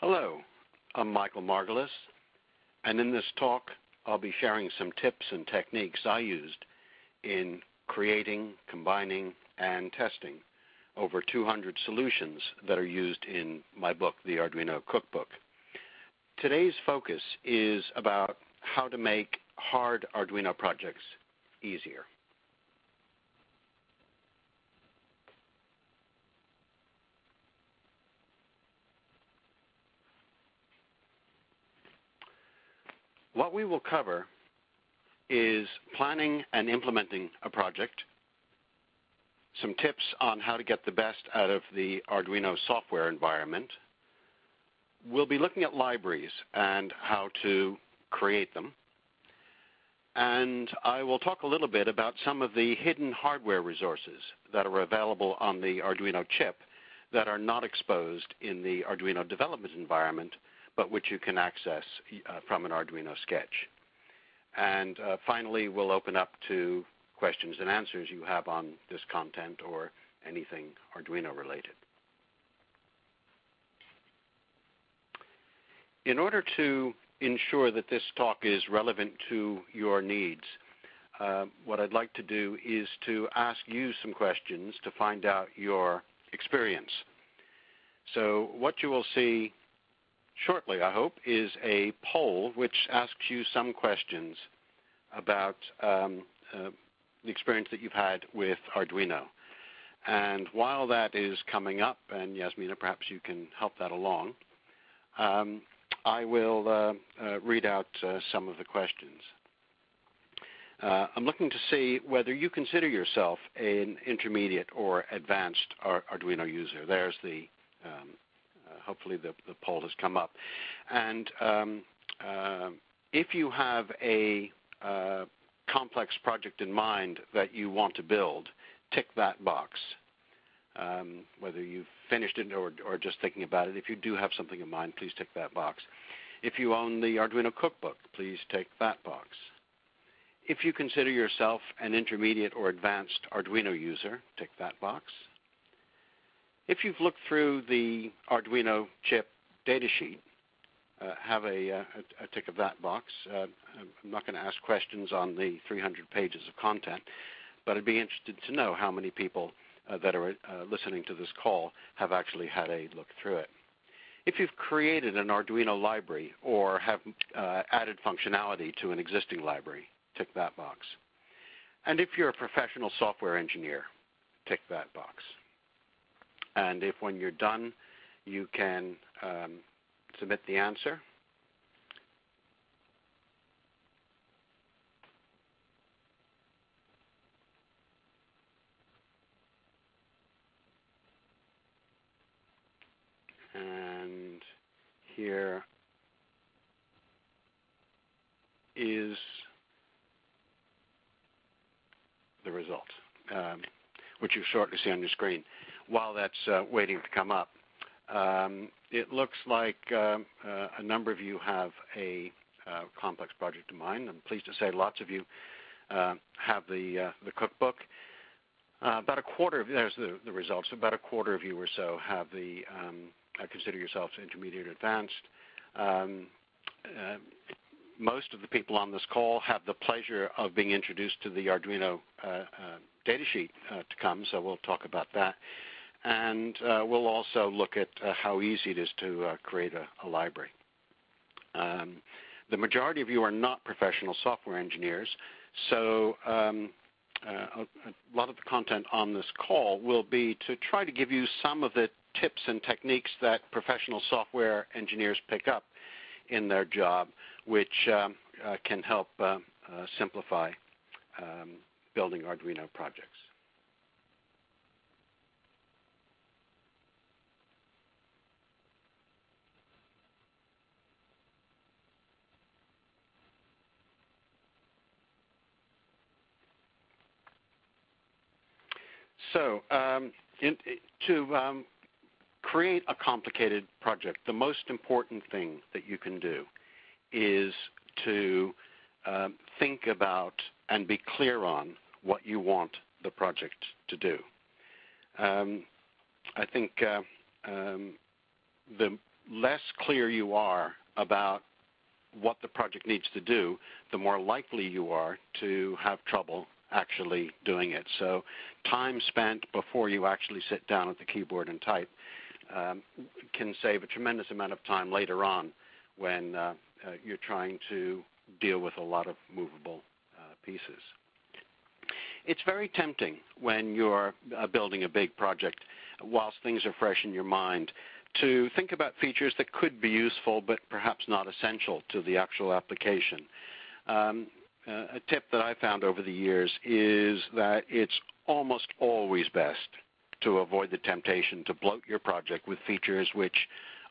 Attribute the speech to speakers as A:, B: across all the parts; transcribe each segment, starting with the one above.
A: Hello, I'm Michael Margolis, and in this talk I'll be sharing some tips and techniques I used in creating, combining, and testing over 200 solutions that are used in my book, the Arduino Cookbook. Today's focus is about how to make hard Arduino projects easier. What we will cover is planning and implementing a project, some tips on how to get the best out of the Arduino software environment. We'll be looking at libraries and how to create them. And I will talk a little bit about some of the hidden hardware resources that are available on the Arduino chip that are not exposed in the Arduino development environment, but which you can access from an Arduino sketch. And finally, we'll open up to questions and answers you have on this content or anything Arduino related. In order to ensure that this talk is relevant to your needs, what I'd like to do is to ask you some questions to find out your experience. So what you will see shortly, I hope, is a poll which asks you some questions about the experience that you've had with Arduino. And while that is coming up, and Yasmina, perhaps you can help that along, I will read out some of the questions. I'm looking to see whether you consider yourself an intermediate or advanced Arduino user. There's the hopefully the poll has come up. And if you have a complex project in mind that you want to build, tick that box. Whether you've finished it or just thinking about it, if you do have something in mind, please tick that box. If you own the Arduino Cookbook, please tick that box. If you consider yourself an intermediate or advanced Arduino user, tick that box. If you've looked through the Arduino chip datasheet, have a tick of that box. I'm not going to ask questions on the 300 pages of content, but I'd be interested to know how many people that are listening to this call have actually had a look through it. If you've created an Arduino library or have added functionality to an existing library, tick that box. And if you're a professional software engineer, tick that box. And if when you're done, you can submit the answer. And here is the result, which you'll shortly see on your screen. While that's waiting to come up, it looks like a number of you have a complex project in mind. I'm pleased to say lots of you have the cookbook. About a quarter of, there's the results, about a quarter of you or so have the, consider yourselves intermediate or advanced. Most of the people on this call have the pleasure of being introduced to the Arduino datasheet to come, so we'll talk about that. And we'll also look at how easy it is to create a library. The majority of you are not professional software engineers, so a lot of the content on this call will be to try to give you some of the tips and techniques that professional software engineers pick up in their job, which can help simplify building Arduino projects. So to create a complicated project, the most important thing that you can do is to think about and be clear on what you want the project to do. I think the less clear you are about what the project needs to do, the more likely you are to have trouble actually doing it. So time spent before you actually sit down at the keyboard and type can save a tremendous amount of time later on when you're trying to deal with a lot of movable pieces. It's very tempting when you're building a big project, whilst things are fresh in your mind, to think about features that could be useful but perhaps not essential to the actual application. A tip that I found over the years is that it's almost always best to avoid the temptation to bloat your project with features which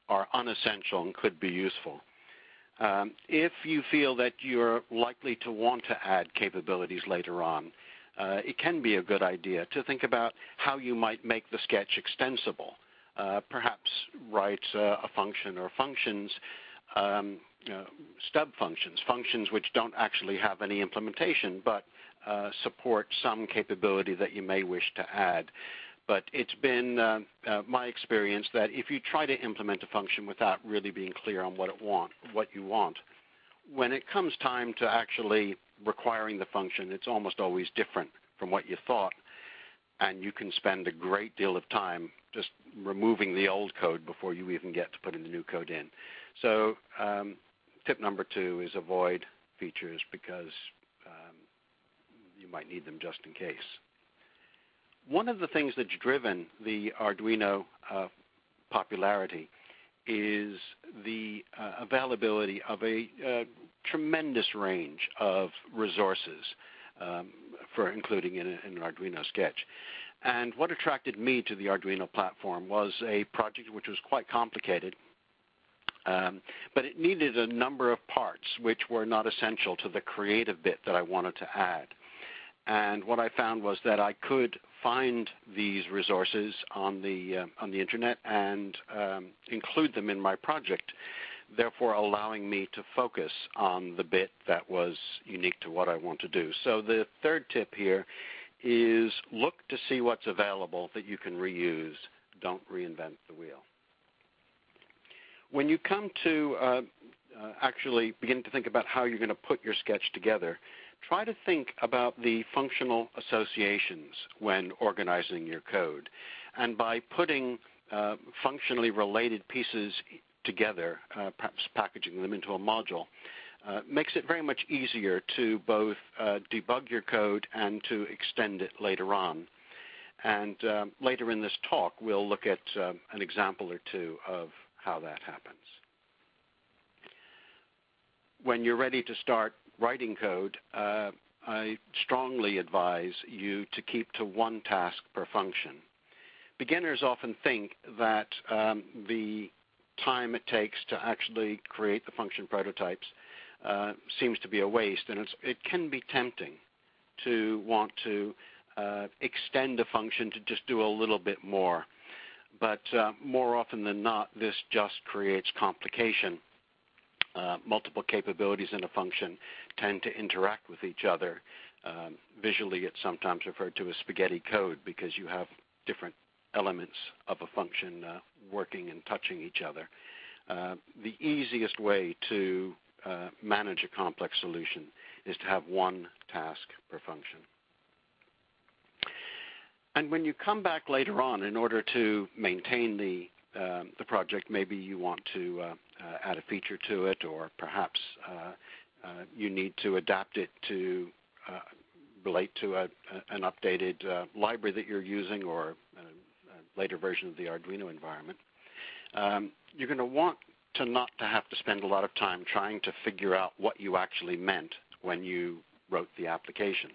A: are unessential and could be useful. If you feel that you're likely to want to add capabilities later on, it can be a good idea to think about how you might make the sketch extensible. Perhaps write a function or functions, stub functions, functions which don't actually have any implementation but support some capability that you may wish to add. But it's been my experience that if you try to implement a function without really being clear on what you want, when it comes time to actually requiring the function, it's almost always different from what you thought, and you can spend a great deal of time just removing the old code before you even get to putting the new code in. So tip number 2 is avoid features because you might need them just in case. One of the things that's driven the Arduino popularity is the availability of a tremendous range of resources for including in an Arduino sketch. And what attracted me to the Arduino platform was a project which was quite complicated, but it needed a number of parts which were not essential to the creative bit that I wanted to add. And what I found was that I could find these resources on the internet and include them in my project, therefore allowing me to focus on the bit that was unique to what I want to do. So the third tip here is look to see what's available that you can reuse. Don't reinvent the wheel. When you come to actually begin to think about how you're going to put your sketch together, try to think about the functional associations when organizing your code. And by putting functionally related pieces together, perhaps packaging them into a module, makes it very much easier to both debug your code and to extend it later on. And later in this talk, we'll look at an example or two of how that happens. When you're ready to start writing code, I strongly advise you to keep to one task per function. Beginners often think that the time it takes to actually create the function prototypes seems to be a waste, and it can be tempting to want to extend a function to just do a little bit more. But more often than not, this just creates complication. Multiple capabilities in a function tend to interact with each other. Visually, it's sometimes referred to as spaghetti code because you have different elements of a function working and touching each other. The easiest way to manage a complex solution is to have one task per function. And when you come back later on, in order to maintain the project, maybe you want to add a feature to it, or perhaps you need to adapt it to relate to an updated library that you're using, or a later version of the Arduino environment. You're going to want to not to have to spend a lot of time trying to figure out what you actually meant when you wrote the application.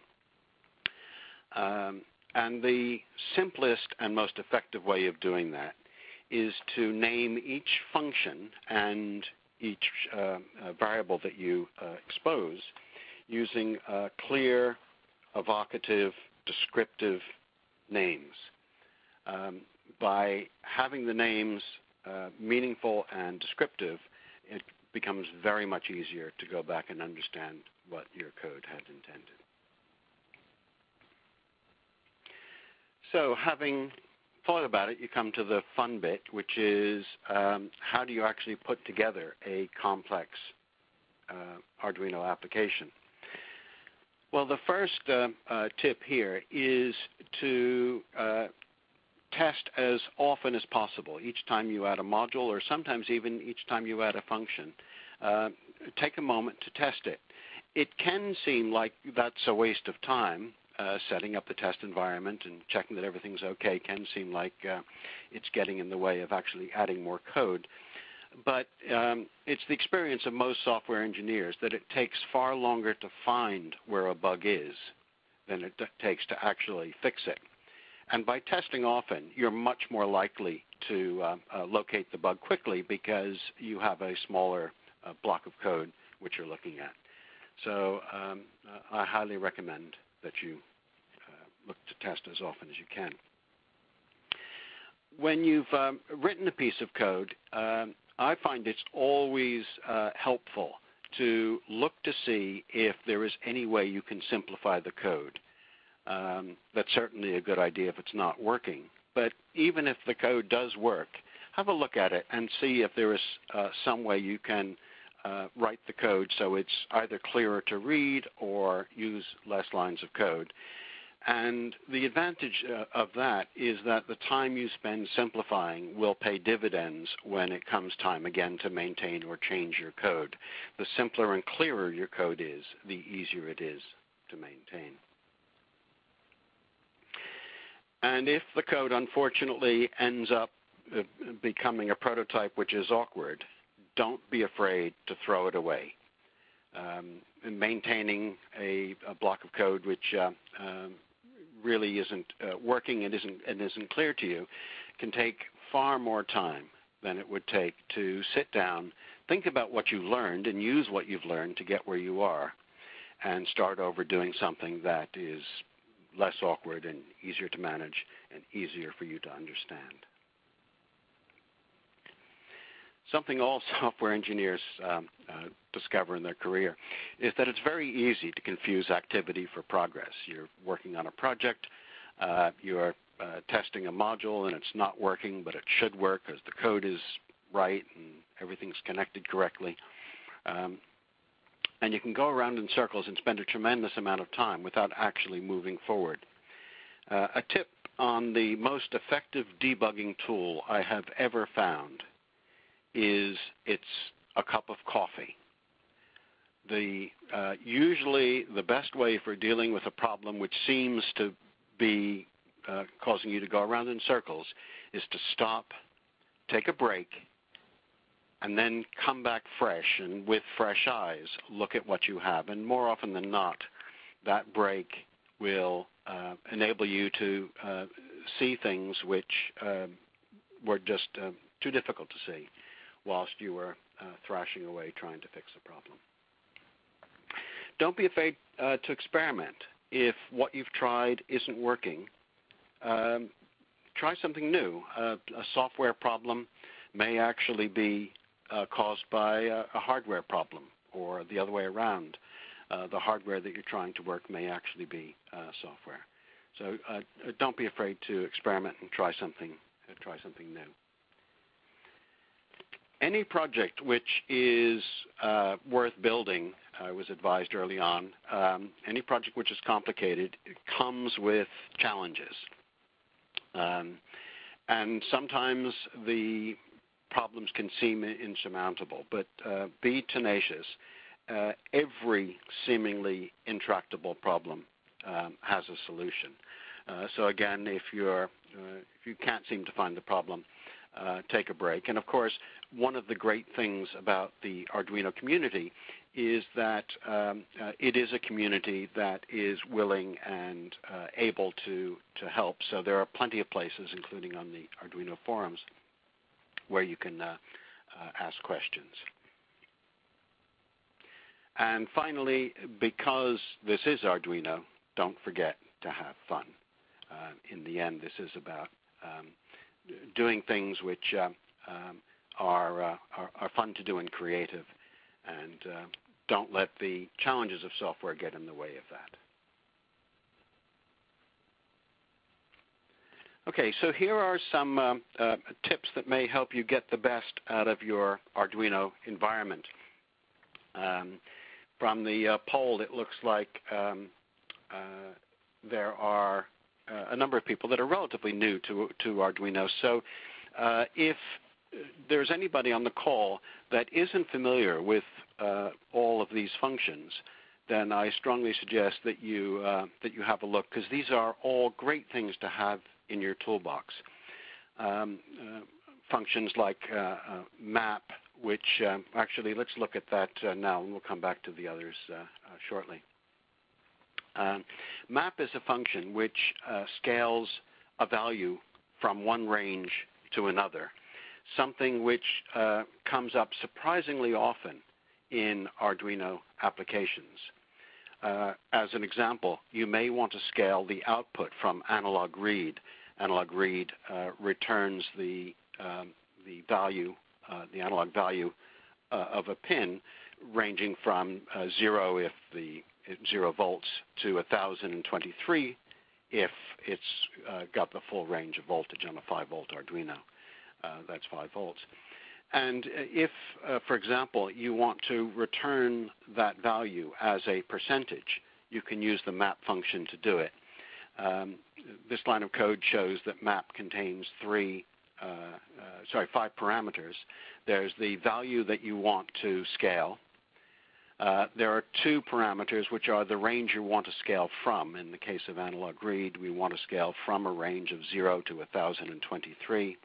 A: And the simplest and most effective way of doing that is to name each function and each variable that you expose using clear, evocative, descriptive names. By having the names meaningful and descriptive, it becomes very much easier to go back and understand what your code had intended. So having thought about it, you come to the fun bit, which is how do you actually put together a complex Arduino application? Well, the first tip here is to test as often as possible. Each time you add a module, or sometimes even each time you add a function, take a moment to test it. It can seem like that's a waste of time. Setting up the test environment and checking that everything's okay can seem like it's getting in the way of actually adding more code. But it's the experience of most software engineers that it takes far longer to find where a bug is than it takes to actually fix it. And by testing often, you're much more likely to locate the bug quickly because you have a smaller block of code which you're looking at. So I highly recommend that you look to test as often as you can. When you've written a piece of code, I find it's always helpful to look to see if there is any way you can simplify the code. That's certainly a good idea if it's not working. But even if the code does work, have a look at it and see if there is some way you can write the code so it's either clearer to read or use less lines of code. And the advantage of that is that the time you spend simplifying will pay dividends when it comes time again to maintain or change your code. The simpler and clearer your code is, the easier it is to maintain. And if the code unfortunately ends up becoming a prototype which is awkward, don't be afraid to throw it away. Maintaining a block of code which really isn't working and isn't clear to you can take far more time than it would take to sit down, think about what you learned, and use what you've learned to get where you are, and start over doing something that is less awkward and easier to manage and easier for you to understand. Something all software engineers discover in their career is that it's very easy to confuse activity for progress. You're working on a project, you're testing a module and it's not working, but it should work because the code is right and everything's connected correctly. And you can go around in circles and spend a tremendous amount of time without actually moving forward. A tip on the most effective debugging tool I have ever found is it's a cup of coffee. Usually the best way for dealing with a problem which seems to be causing you to go around in circles is to stop, take a break, and then come back fresh and with fresh eyes look at what you have. And more often than not, that break will enable you to see things which were just too difficult to see whilst you were thrashing away trying to fix the problem. Don't be afraid to experiment. If what you've tried isn't working, try something new. A software problem may actually be caused by a hardware problem, or the other way around. The hardware that you're trying to work may actually be software. So don't be afraid to experiment and try something new. Any project which is worth building, I was advised early on, any project which is complicated, it comes with challenges. And sometimes the problems can seem insurmountable, but be tenacious. Every seemingly intractable problem has a solution. So again, if you can't seem to find the problem, take a break. And of course, one of the great things about the Arduino community is that it is a community that is willing and able to help. So there are plenty of places, including on the Arduino forums, where you can ask questions. And finally, because this is Arduino, don't forget to have fun. In the end, this is about doing things which are fun to do and creative, and don't let the challenges of software get in the way of that. Okay, so here are some tips that may help you get the best out of your Arduino environment. From the poll, it looks like there are a number of people that are relatively new to Arduino. So if there's anybody on the call that isn't familiar with all of these functions, then I strongly suggest that you have a look, because these are all great things to have in your toolbox. Functions like map, which actually let's look at that now, and we'll come back to the others shortly. Map is a function which scales a value from one range to another, something which comes up surprisingly often in Arduino applications. As an example, you may want to scale the output from analog read. Analog read returns the value, the analog value of a pin, ranging from 0 if the 0 volts to 1023 if it's got the full range of voltage on a 5-volt Arduino. That's 5 volts. And if, for example, you want to return that value as a percentage, you can use the map function to do it. This line of code shows that map contains 5 parameters. There's the value that you want to scale. There are 2 parameters, which are the range you want to scale from. In the case of analog read, we want to scale from a range of 0 to 1023.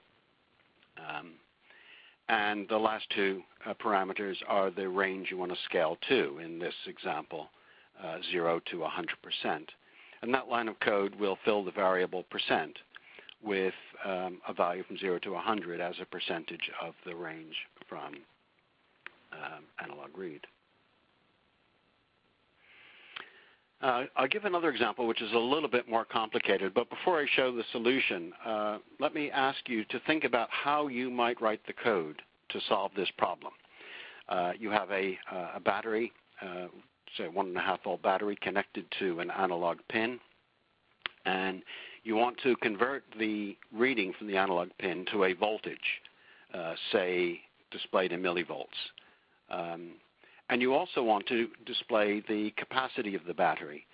A: And the last 2 parameters are the range you want to scale to, in this example, 0 to 100%. And that line of code will fill the variable percent with a value from 0 to 100 as a percentage of the range from analog read. I'll give another example, which is a little bit more complicated. But before I show the solution, let me ask you to think about how you might write the code to solve this problem. You have a battery, say a 1.5-volt battery connected to an analog pin, and you want to convert the reading from the analog pin to a voltage, say displayed in millivolts. And you also want to display the capacity of the battery.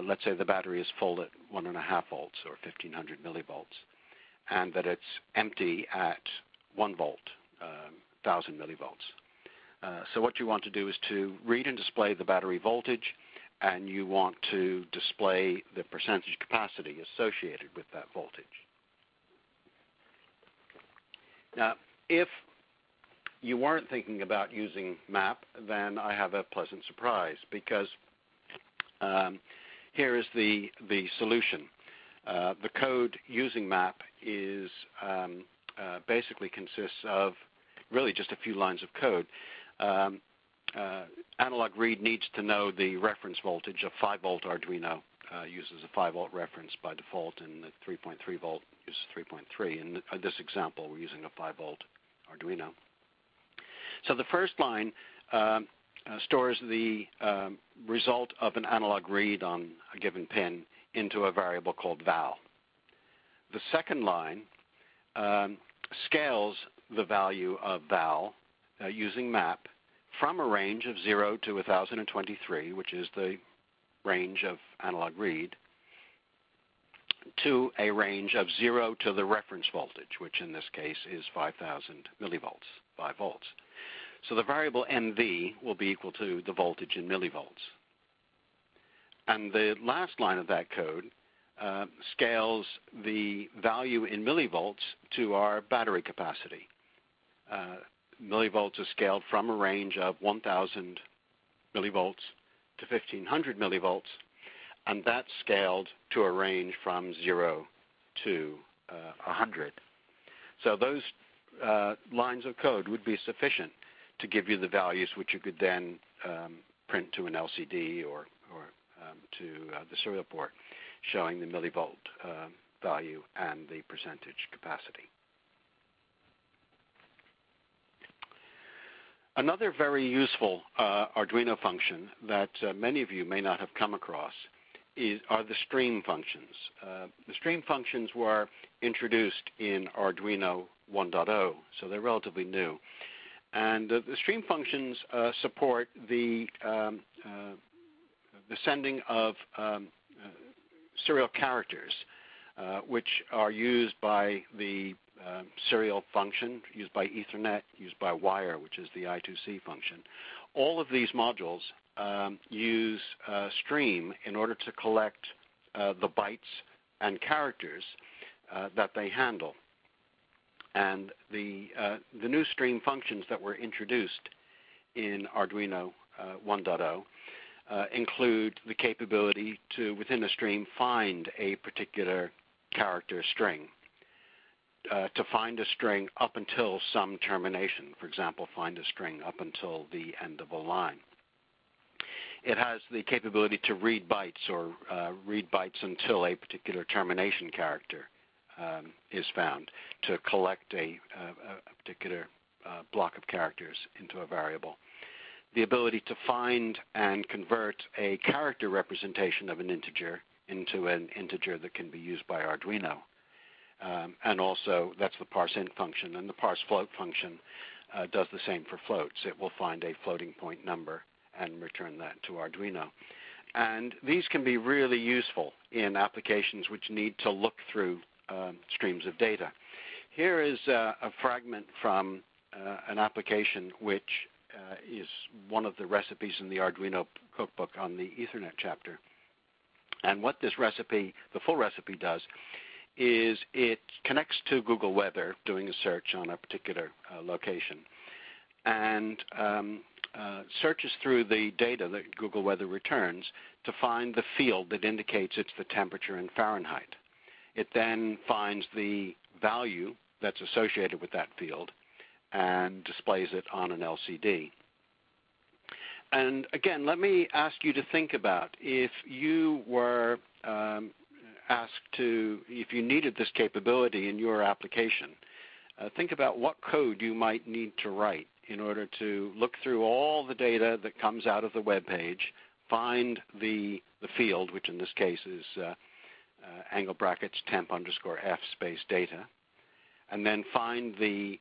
A: Let's say the battery is full at 1.5 volts or 1500 millivolts, and that it's empty at 1 volt, 1000 millivolts. So what you want to do is to read and display the battery voltage, and you want to display the percentage capacity associated with that voltage. Now, if you weren't thinking about using map, then I have a pleasant surprise, because here is the solution. The code using map is basically consists of really just a few lines of code. Analog read needs to know the reference voltage. A 5-volt Arduino uses a 5-volt reference by default, and the 3.3 volt uses 3.3. In this example, we're using a 5-volt Arduino. So the first line stores the result of an analog read on a given pin into a variable called val. The second line scales the value of val using map from a range of 0 to 1023, which is the range of analog read, to a range of 0 to the reference voltage, which in this case is 5000 millivolts, 5 volts. So the variable MV will be equal to the voltage in millivolts. And the last line of that code scales the value in millivolts to our battery capacity. Millivolts is scaled from a range of 1000 millivolts to 1500 millivolts, and that's scaled to a range from 0 to 100. So those lines of code would be sufficient to give you the values which you could then print to an LCD or to the serial port, showing the millivolt value and the percentage capacity. Another very useful Arduino function that many of you may not have come across are the stream functions. The stream functions were introduced in Arduino 1.0, so they're relatively new. And the stream functions support the sending of serial characters, which are used by the serial function, used by Ethernet, used by wire, which is the I2C function. All of these modules use stream in order to collect the bytes and characters that they handle. And the new stream functions that were introduced in Arduino 1.0 include the capability to, within a stream, find a particular character string, to find a string up until some termination. For example, find a string up until the end of a line. It has the capability to read bytes or read bytes until a particular termination character is found, to collect a particular block of characters into a variable. The ability to find and convert a character representation of an integer into an integer that can be used by Arduino. And also, that's the parseInt function. And the parseFloat function does the same for floats. It will find a floating point number and return that to Arduino. And these can be really useful in applications which need to look through streams of data. Here is a fragment from an application which is one of the recipes in the Arduino Cookbook on the Ethernet chapter. And what this recipe, the full recipe, does is it connects to Google Weather, doing a search on a particular location, and searches through the data that Google Weather returns to find the field that indicates it's the temperature in Fahrenheit. It then finds the value that's associated with that field and displays it on an LCD. And again, let me ask you to think about if you were asked to, if you needed this capability in your application, think about what code you might need to write in order to look through all the data that comes out of the web page, find the field, which in this case is angle brackets temp underscore F space data, and then find the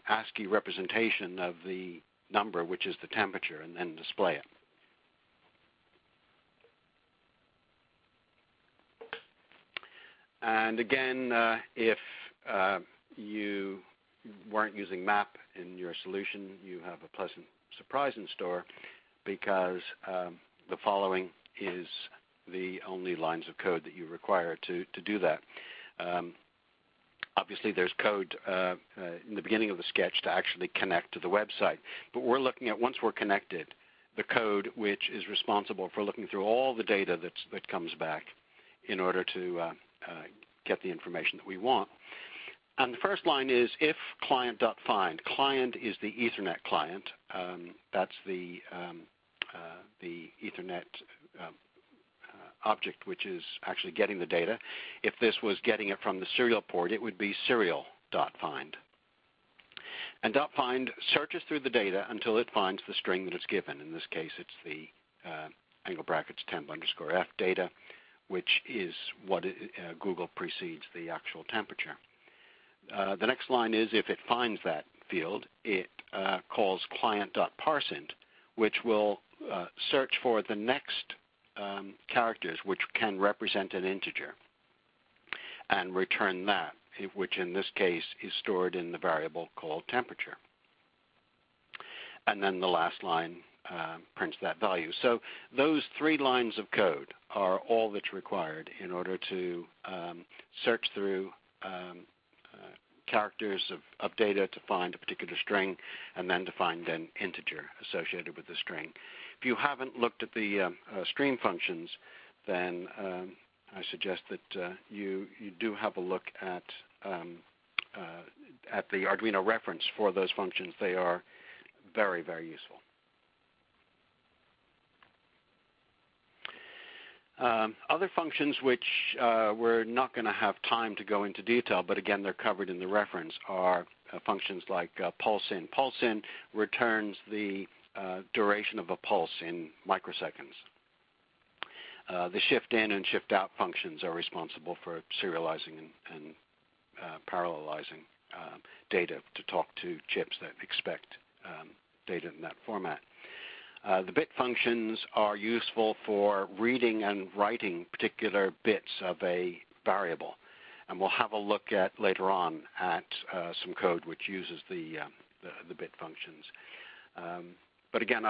A: ASCII representation of the number, which is the temperature, and then display it. And again, if you weren't using map in your solution, you have a pleasant surprise in store, because the following is the only lines of code that you require to do that. Obviously, there's code in the beginning of the sketch to actually connect to the website. But we're looking at, once we're connected, the code which is responsible for looking through all the data that comes back in order to get the information that we want. And the first line is if client.find. Client is the Ethernet client. That's the Ethernet object which is actually getting the data. If this was getting it from the serial port, it would be serial.find. And .find searches through the data until it finds the string that it's given. In this case, it's the angle brackets temp underscore F data, which is what Google precedes the actual temperature. The next line is if it finds that field, it calls client.parseInt, which will search for the next characters which can represent an integer and return that, which in this case is stored in the variable called temperature. And then the last line prints that value. So those 3 lines of code are all that's required in order to search through characters of data to find a particular string, and then to find an integer associated with the string. If you haven't looked at the stream functions, then I suggest that you do have a look at the Arduino reference for those functions. They are very, very useful. Other functions which we're not going to have time to go into detail, but again they're covered in the reference, are functions like pulseIn. pulseIn returns the duration of a pulse in microseconds. The shift in and shift out functions are responsible for serializing and parallelizing data to talk to chips that expect data in that format. The bit functions are useful for reading and writing particular bits of a variable. And we'll have a look at later on at some code which uses the bit functions. But again,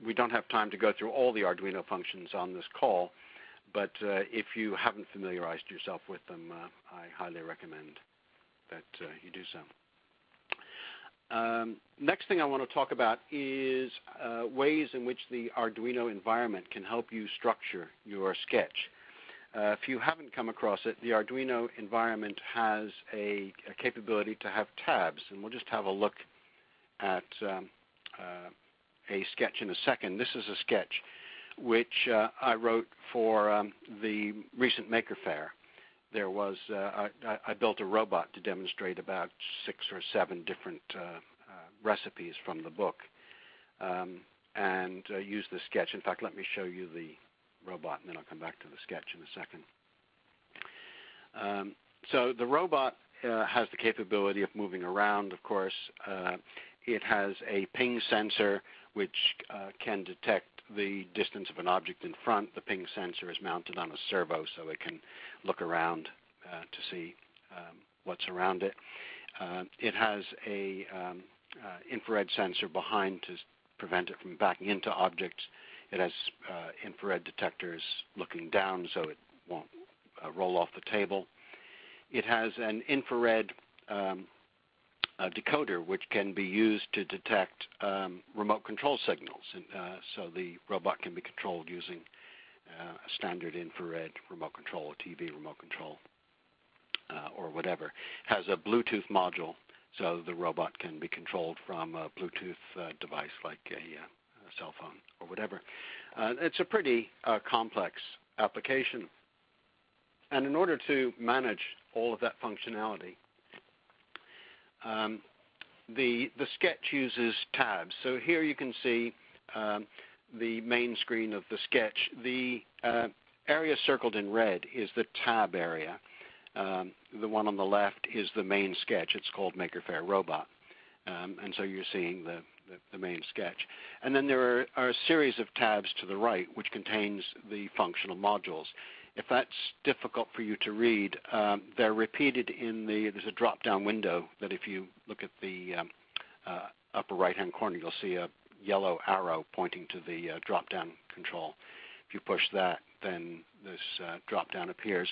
A: we don't have time to go through all the Arduino functions on this call, but if you haven't familiarized yourself with them, I highly recommend that you do so. Next thing I want to talk about is ways in which the Arduino environment can help you structure your sketch. If you haven't come across it, the Arduino environment has a capability to have tabs, and we'll just have a look at a sketch in a second. This is a sketch which I wrote for the recent Maker Faire. There was I built a robot to demonstrate about 6 or 7 different recipes from the book, and used the sketch. In fact, let me show you the robot, and then I'll come back to the sketch in a second. So the robot has the capability of moving around, of course. It has a ping sensor which can detect the distance of an object in front. The ping sensor is mounted on a servo, so it can look around to see what's around it. It has a infrared sensor behind to prevent it from backing into objects. It has infrared detectors looking down so it won't roll off the table. It has an infrared decoder which can be used to detect remote control signals. So the robot can be controlled using a standard infrared remote control, a TV remote control, or whatever. It has a Bluetooth module, so the robot can be controlled from a Bluetooth device like a cell phone or whatever. It's a pretty complex application. And in order to manage all of that functionality, the sketch uses tabs. So here you can see the main screen of the sketch. The area circled in red is the tab area. The one on the left is the main sketch. It's called Maker Faire Robot. And so you're seeing the main sketch. And then there are a series of tabs to the right which contains the functional modules. If that's difficult for you to read, they're repeated in there's a drop-down window that if you look at the upper right-hand corner, you'll see a yellow arrow pointing to the drop-down control. If you push that, then this drop-down appears,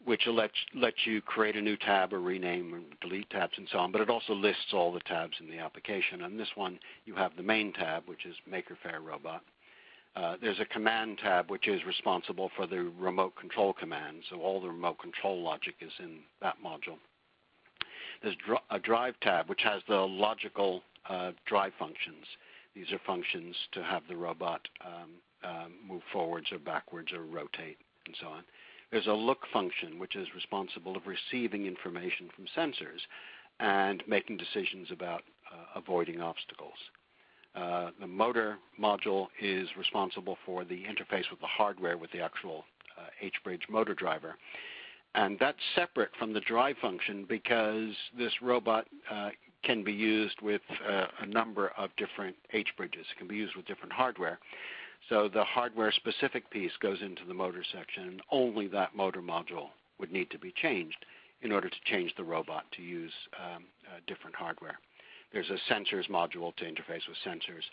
A: which will let you create a new tab or rename or delete tabs and so on, but it also lists all the tabs in the application. On this one, you have the main tab, which is Maker Faire Robot. There's a command tab, which is responsible for the remote control commands, so all the remote control logic is in that module. There's a drive tab, which has the logical drive functions. These are functions to have the robot move forwards or backwards or rotate and so on. There's a look function, which is responsible of receiving information from sensors and making decisions about avoiding obstacles. The motor module is responsible for the interface with the hardware with the actual H-bridge motor driver. And that's separate from the drive function because this robot can be used with a number of different H-bridges. It can be used with different hardware. So the hardware-specific piece goes into the motor section, and only that motor module would need to be changed in order to change the robot to use different hardware. There's a sensors module to interface with sensors.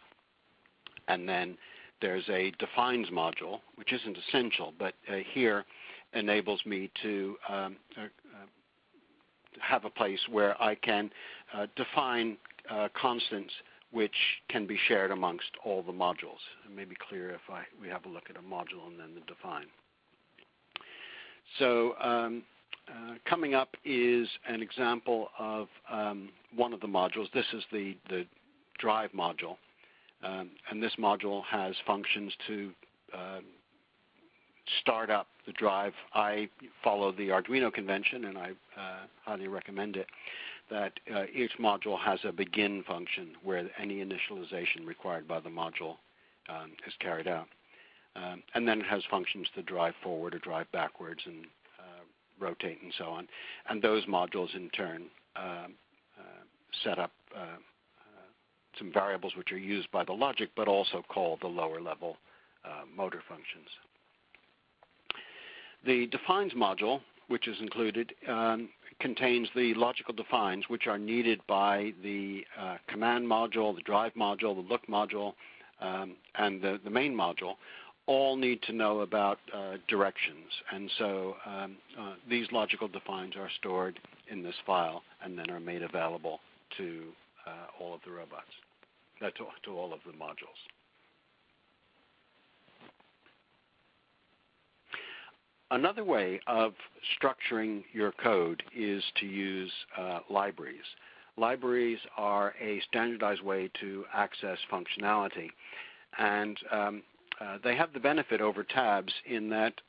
A: And then there's a defines module, which isn't essential, but here enables me to have a place where I can define constants which can be shared amongst all the modules. It may be clear if we have a look at a module and then the define. So coming up is an example of one of the modules. This is the drive module. And this module has functions to start up the drive. I follow the Arduino convention, and I highly recommend it, that each module has a begin function where any initialization required by the module is carried out. And then it has functions to drive forward or drive backwards and rotate and so on. And those modules in turn set up some variables which are used by the logic but also call the lower level motor functions. The defines module, which is included, contains the logical defines which are needed by the command module, the drive module, the look module, and the main module. All need to know about directions, and so these logical defines are stored in this file and then are made available to all of the robots, to all of the modules. Another way of structuring your code is to use libraries. Libraries are a standardized way to access functionality, and they have the benefit over tabs in that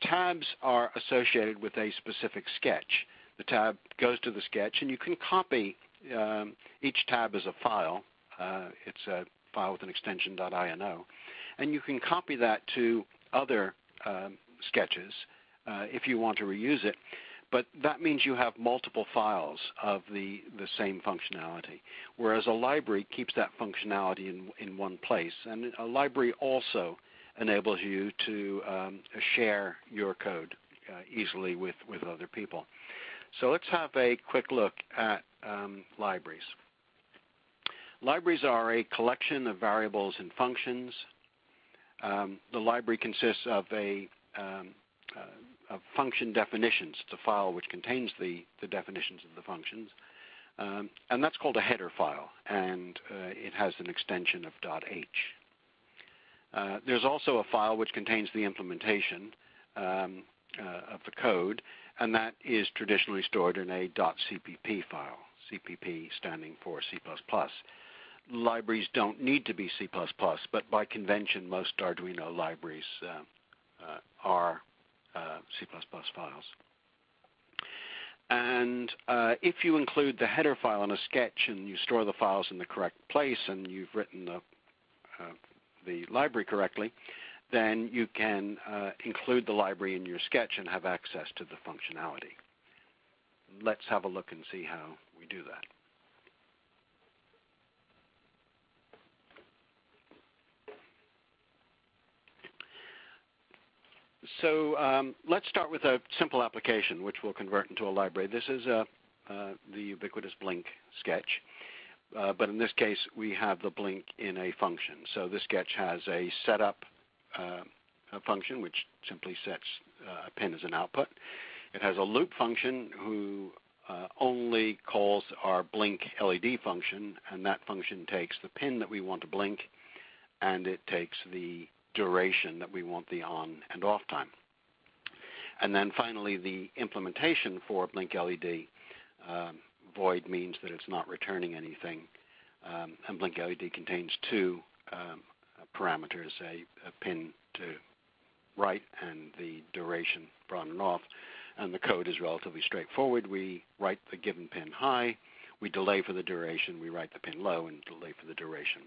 A: tabs are associated with a specific sketch. The tab goes to the sketch, and you can copy each tab as a file. It's a file with an extension .ino, and you can copy that to other sketches if you want to reuse it. But that means you have multiple files of the same functionality, whereas a library keeps that functionality in one place. And a library also enables you to share your code easily with other people. So let's have a quick look at libraries. Libraries are a collection of variables and functions. The library consists of of function definitions. It's a file which contains the definitions of the functions. And that's called a header file, and it has an extension of .h. There's also a file which contains the implementation of the code, and that is traditionally stored in a .cpp file, CPP standing for C++. Libraries don't need to be C++, but by convention, most Arduino libraries are C++ files. And if you include the header file in a sketch and you store the files in the correct place and you've written the library correctly, then you can include the library in your sketch and have access to the functionality. Let's have a look and see how we do that. So let's start with a simple application which we'll convert into a library. This is the ubiquitous blink sketch, but in this case we have the blink in a function. So this sketch has a setup function which simply sets a pin as an output. It has a loop function who only calls our blink LED function, and that function takes the pin that we want to blink and it takes the duration that we want the on and off time. And then finally the implementation for blink LED, void means that it's not returning anything, and blink LED contains two parameters, a pin to write and the duration for on and off, and the code is relatively straightforward. We write the given pin high, we delay for the duration, we write the pin low and delay for the duration.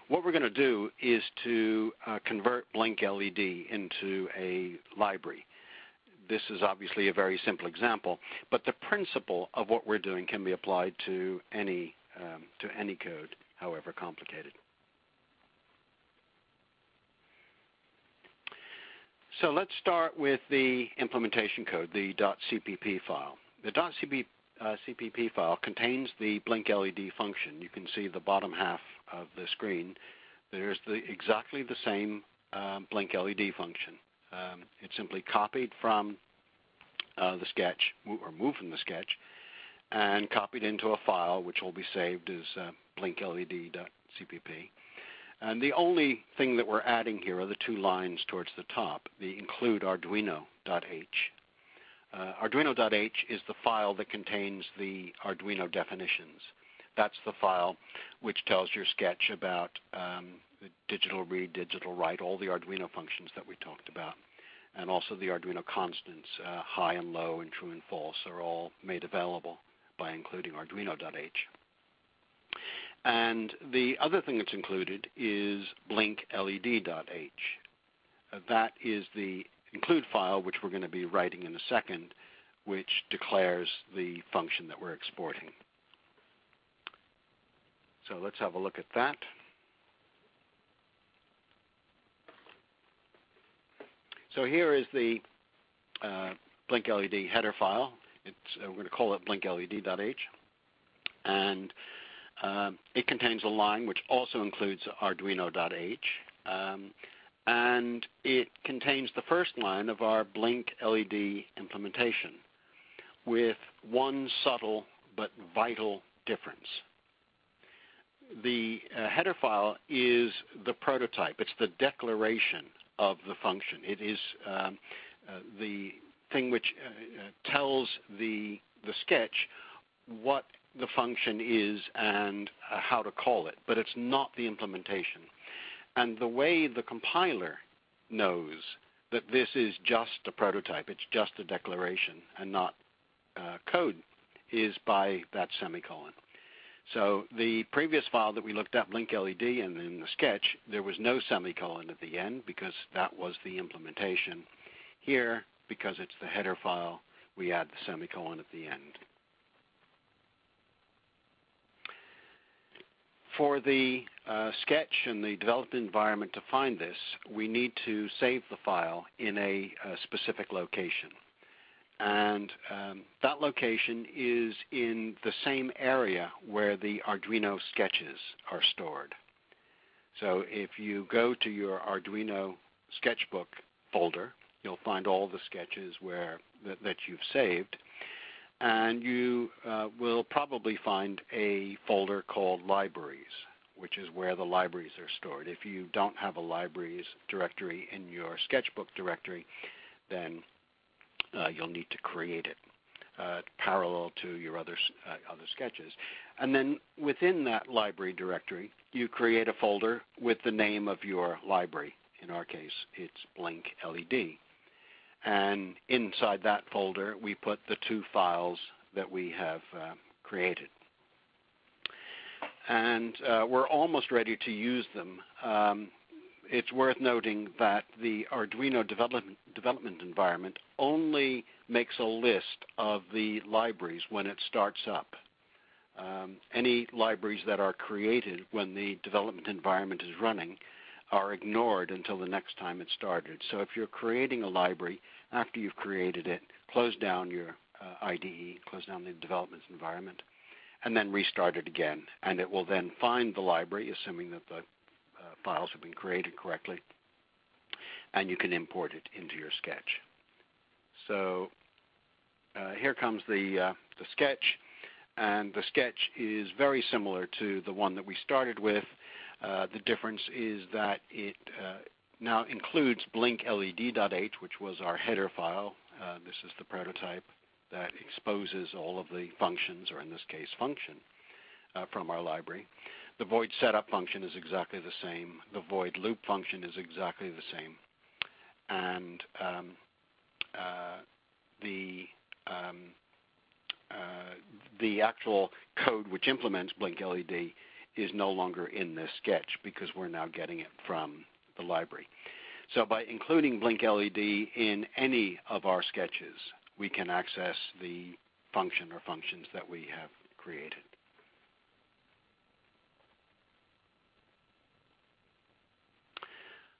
A: What we're going to do is to convert blink LED into a library. This is obviously a very simple example, but the principle of what we're doing can be applied to any code, however complicated. So let's start with the implementation code, the .cpp file. The .cpp file contains the blink LED function. You can see the bottom half of the screen. There's exactly the same blink LED function. It's simply copied from the sketch, or moved from the sketch, and copied into a file which will be saved as blinkled.cpp. And the only thing that we're adding here are the two lines towards the top, the include Arduino.h. Arduino.h is the file that contains the Arduino definitions. That's the file which tells your sketch about the digital read, digital write, all the Arduino functions that we talked about. And also the Arduino constants, high and low and true and false, are all made available by including Arduino.h. And the other thing that's included is blinkled.h. that is the include file, which we're going to be writing in a second, which declares the function that we're exporting. So let's have a look at that. So here is the Blink LED header file. We're going to call it blinkled.h. And it contains a line which also includes Arduino.h. And it contains the first line of our Blink LED implementation with one subtle but vital difference. The header file is the prototype. It's the declaration of the function. It is the thing which tells the sketch what the function is and how to call it, but it's not the implementation. And the way the compiler knows that this is just a prototype, it's just a declaration and not code, is by that semicolon. So the previous file that we looked at, Blink LED, and in the sketch, there was no semicolon at the end because that was the implementation. Here, because it's the header file, we add the semicolon at the end. For the sketch and the development environment to find this, we need to save the file in a specific location. And that location is in the same area where the Arduino sketches are stored. So if you go to your Arduino sketchbook folder, you'll find all the sketches that you've saved. And you will probably find a folder called Libraries, which is where the libraries are stored. If you don't have a libraries directory in your sketchbook directory, then you'll need to create it parallel to your other sketches. And then within that library directory, you create a folder with the name of your library. In our case, it's Blink LED. And inside that folder, we put the two files that we have created. And we're almost ready to use them. It's worth noting that the Arduino development environment only makes a list of the libraries when it starts up. Any libraries that are created when the development environment is running are ignored until the next time it's started. So if you're creating a library, after you've created it, close down your IDE, close down the development environment, and then restart it again. And it will then find the library, assuming that the files have been created correctly, and you can import it into your sketch. So here comes the sketch, and the sketch is very similar to the one that we started with. The difference is that it now includes blinkled.h, which was our header file. This is the prototype that exposes all of the functions, or in this case, function, from our library. The void setup function is exactly the same. The void loop function is exactly the same. And the actual code which implements Blink LED is no longer in this sketch because we're now getting it from the library. So by including Blink LED in any of our sketches, we can access the function or functions that we have created.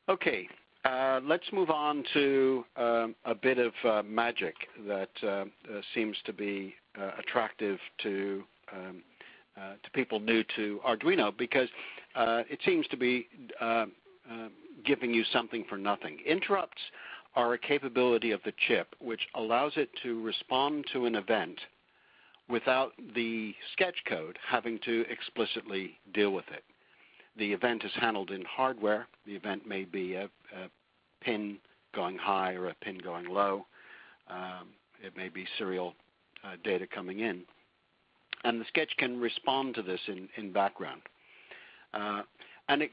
A: Okay, let's move on to a bit of magic that seems to be attractive to people new to Arduino, because it seems to be giving you something for nothing. Interrupts are a capability of the chip which allows it to respond to an event without the sketch code having to explicitly deal with it. The event is handled in hardware. The event may be a pin going high or a pin going low. It may be serial data coming in. And the sketch can respond to this in background. And it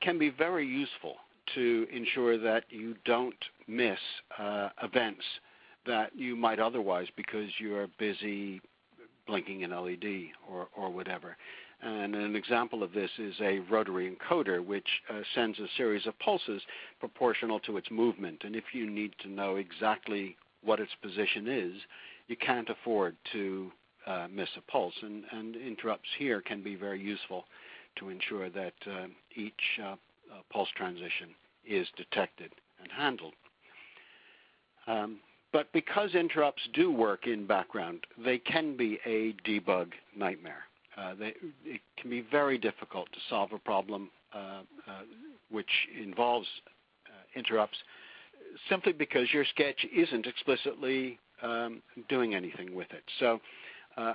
A: can be very useful to ensure that you don't miss events that you might otherwise because you're busy blinking an LED or whatever. And an example of this is a rotary encoder, which sends a series of pulses proportional to its movement. And if you need to know exactly what its position is, you can't afford to miss a pulse. And interrupts here can be very useful to ensure that each pulse transition is detected and handled. But because interrupts do work in background, they can be a debug nightmare. It can be very difficult to solve a problem which involves interrupts simply because your sketch isn't explicitly doing anything with it. So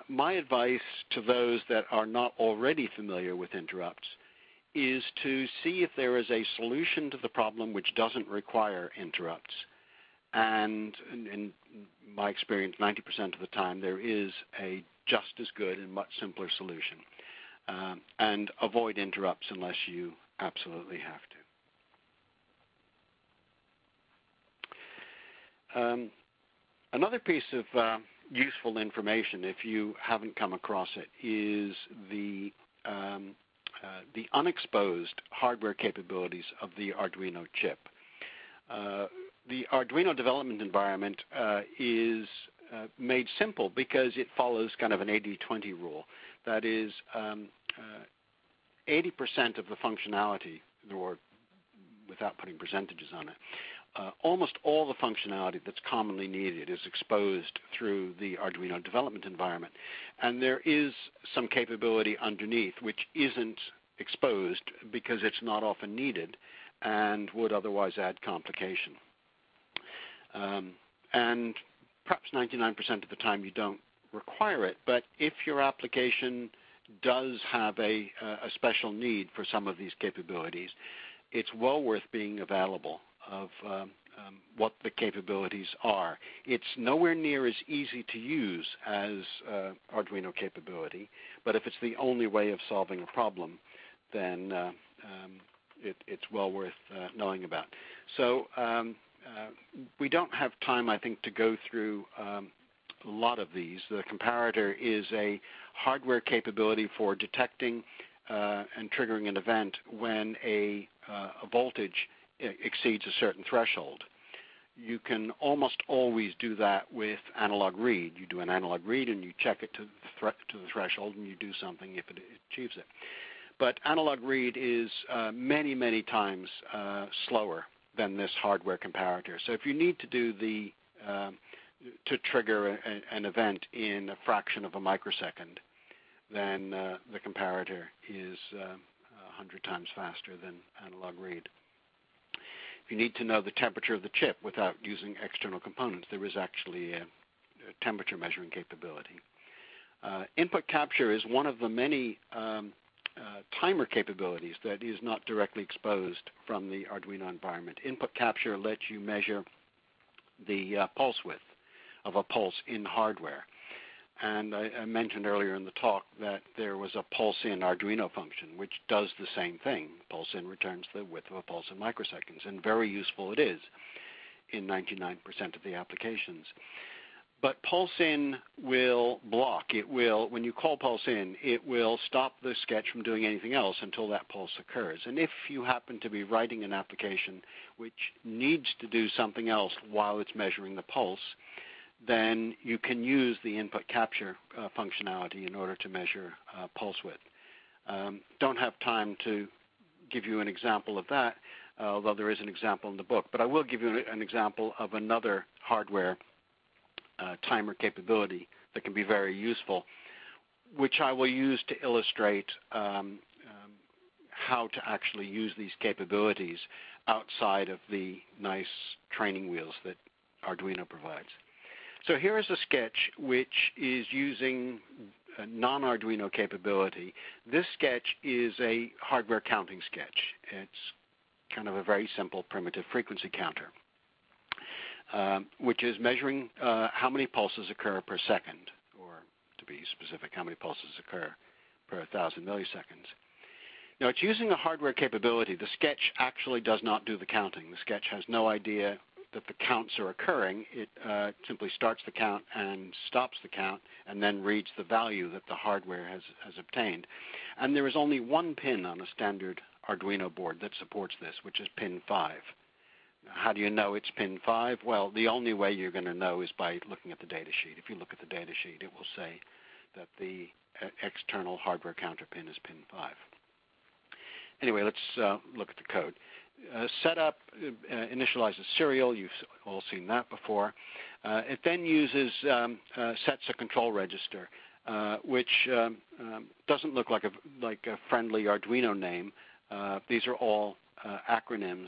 A: my advice to those that are not already familiar with interrupts is to see if there is a solution to the problem which doesn't require interrupts. And in my experience, 90% of the time, there is a just as good and much simpler solution. And avoid interrupts unless you absolutely have to. Another piece of useful information, if you haven't come across it, is the unexposed hardware capabilities of the Arduino chip. The Arduino development environment is made simple because it follows kind of an 80-20 rule. That is, 80% of the functionality, or without putting percentages on it, almost all the functionality that's commonly needed is exposed through the Arduino development environment. And there is some capability underneath which isn't exposed because it's not often needed and would otherwise add complication. And perhaps 99% of the time you don't require it, but if your application does have a special need for some of these capabilities, it's well worth being available of what the capabilities are. It's nowhere near as easy to use as Arduino capability, but if it's the only way of solving a problem, then it's well worth knowing about. So we don't have time, I think, to go through a lot of these. The comparator is a hardware capability for detecting and triggering an event when a voltage exceeds a certain threshold. You can almost always do that with analog read. You do an analog read and you check it to the threshold and you do something if it achieves it. But analog read is many, many times slower than this hardware comparator. So if you need to do to trigger an event in a fraction of a microsecond, then the comparator is 100 times faster than analog read. If you need to know the temperature of the chip without using external components, there is actually a temperature measuring capability. Input capture is one of the many timer capabilities that is not directly exposed from the Arduino environment. Input capture lets you measure the pulse width of a pulse in hardware. And I mentioned earlier in the talk that there was a pulse in Arduino function which does the same thing. Pulse in returns the width of a pulse in microseconds, and very useful it is in 99% of the applications. But pulse in will block. It will, when you call pulse in, it will stop the sketch from doing anything else until that pulse occurs. And if you happen to be writing an application which needs to do something else while it's measuring the pulse, then you can use the input capture functionality in order to measure pulse width. Don't have time to give you an example of that, although there is an example in the book. But I will give you an example of another hardware timer capability that can be very useful, which I will use to illustrate how to actually use these capabilities outside of the nice training wheels that Arduino provides. So here is a sketch which is using a non-Arduino capability. This sketch is a hardware counting sketch. It's kind of a very simple primitive frequency counter, which is measuring how many pulses occur per second, or to be specific, how many pulses occur per 1,000 milliseconds. Now, it's using a hardware capability. The sketch actually does not do the counting. The sketch has no idea that the counts are occurring, it simply starts the count and stops the count and then reads the value that the hardware has obtained. And there is only one pin on a standard Arduino board that supports this, which is pin 5. How do you know it's pin 5? Well, the only way you're going to know is by looking at the data sheet. If you look at the data sheet, it will say that the external hardware counter pin is pin 5. Anyway, let's look at the code. Setup initializes serial. You've all seen that before. It then uses sets a control register, which doesn't look like a friendly Arduino name. These are all acronyms.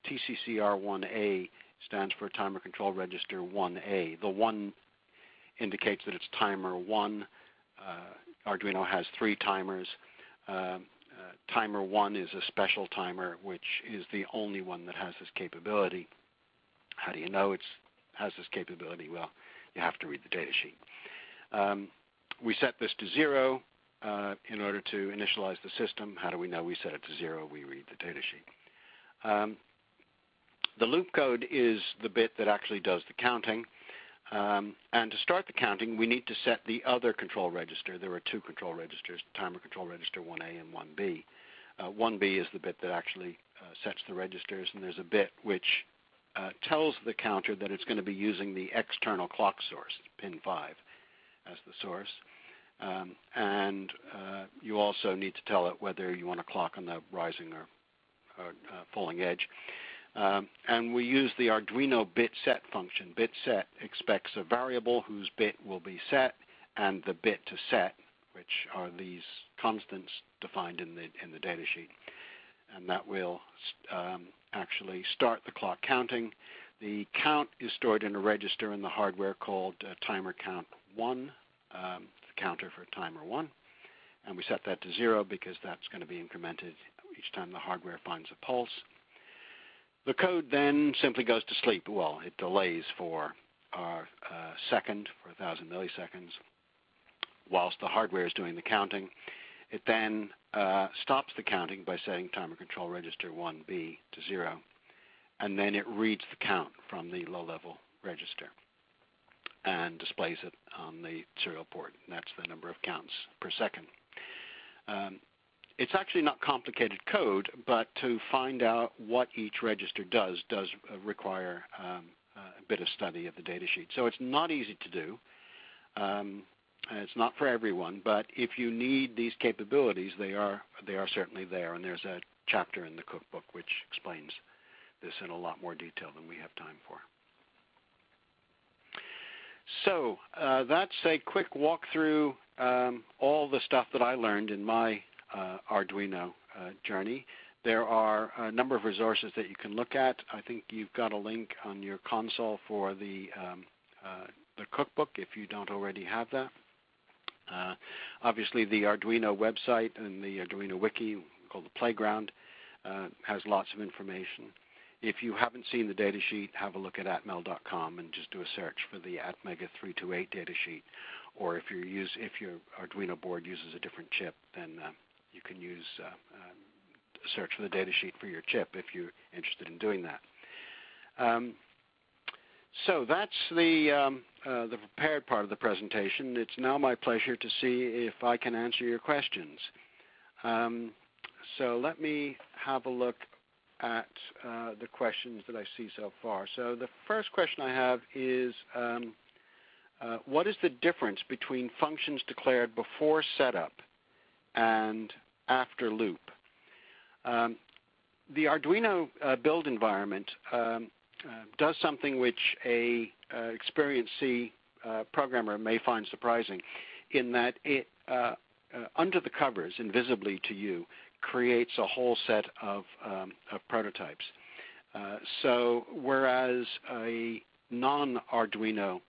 A: TCCR1A stands for Timer Control Register 1A. The 1 indicates that it's timer 1. Arduino has 3 timers. Timer 1 is a special timer, which is the only one that has this capability. How do you know it has this capability? Well, you have to read the data sheet. We set this to 0 in order to initialize the system. How do we know we set it to 0? We read the data sheet. The loop code is the bit that actually does the counting. And to start the counting, we need to set the other control register. There are 2 control registers, timer control register 1A and 1B. 1B is the bit that actually sets the registers, and there's a bit which tells the counter that it's going to be using the external clock source, pin 5, as the source. And you also need to tell it whether you want to clock on the rising or falling edge. And we use the Arduino bit set function. Bit set expects a variable whose bit will be set and the bit to set, which are these constants defined in the data sheet. And that will actually start the clock counting. The count is stored in a register in the hardware called timer count 1, the counter for timer 1. And we set that to 0 because that's going to be incremented each time the hardware finds a pulse. The code then simply goes to sleep. Well, it delays for a second, for 1,000 milliseconds, whilst the hardware is doing the counting. It then stops the counting by setting timer control register 1B to 0, and then it reads the count from the low-level register and displays it on the serial port. And that's the number of counts per second. It's actually not complicated code, but to find out what each register does require a bit of study of the data sheet. So it's not easy to do. It's not for everyone, but if you need these capabilities, they are certainly there, and there's a chapter in the cookbook which explains this in a lot more detail than we have time for. So that's a quick walkthrough all the stuff that I learned in my Arduino journey. There are a number of resources that you can look at. I think you've got a link on your console for the cookbook if you don't already have that. Obviously, the Arduino website and the Arduino wiki, called the Playground, has lots of information. If you haven't seen the data sheet, have a look at atmel.com and just do a search for the Atmega 328 data sheet. Or if your Arduino board uses a different chip, then you can use search for the data sheet for your chip if you're interested in doing that. So that's the prepared part of the presentation. It's now my pleasure to see if I can answer your questions. So let me have a look at the questions that I see so far. So the first question I have is, what is the difference between functions declared before setup and after loop? The Arduino build environment does something which a experienced C programmer may find surprising, in that it, under the covers, invisibly to you, creates a whole set of prototypes. So whereas a non-Arduino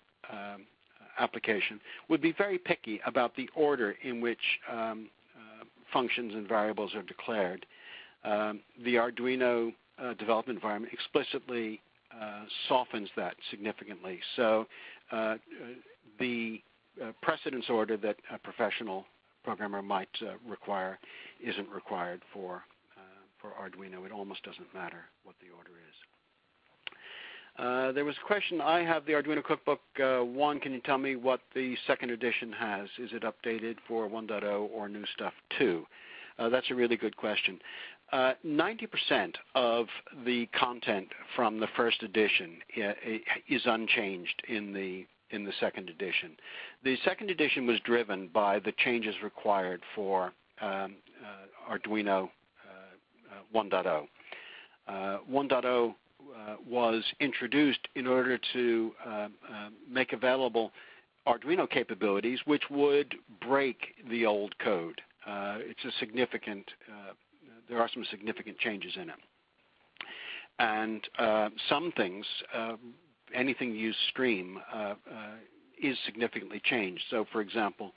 A: application would be very picky about the order in which functions and variables are declared, the Arduino development environment explicitly softens that significantly. So the precedence order that a professional programmer might require isn't required for Arduino. It almost doesn't matter what the order There was a question. I have the Arduino Cookbook 1. Can you tell me what the second edition has? Is it updated for 1.0 or new stuff 2? That's a really good question. 90% of the content from the first edition is unchanged in the second edition. The second edition was driven by the changes required for Arduino 1.0. 1.0 was introduced in order to make available Arduino capabilities which would break the old code. It's a significant, there are some significant changes in it. And some things, anything you use stream, is significantly changed. So for example,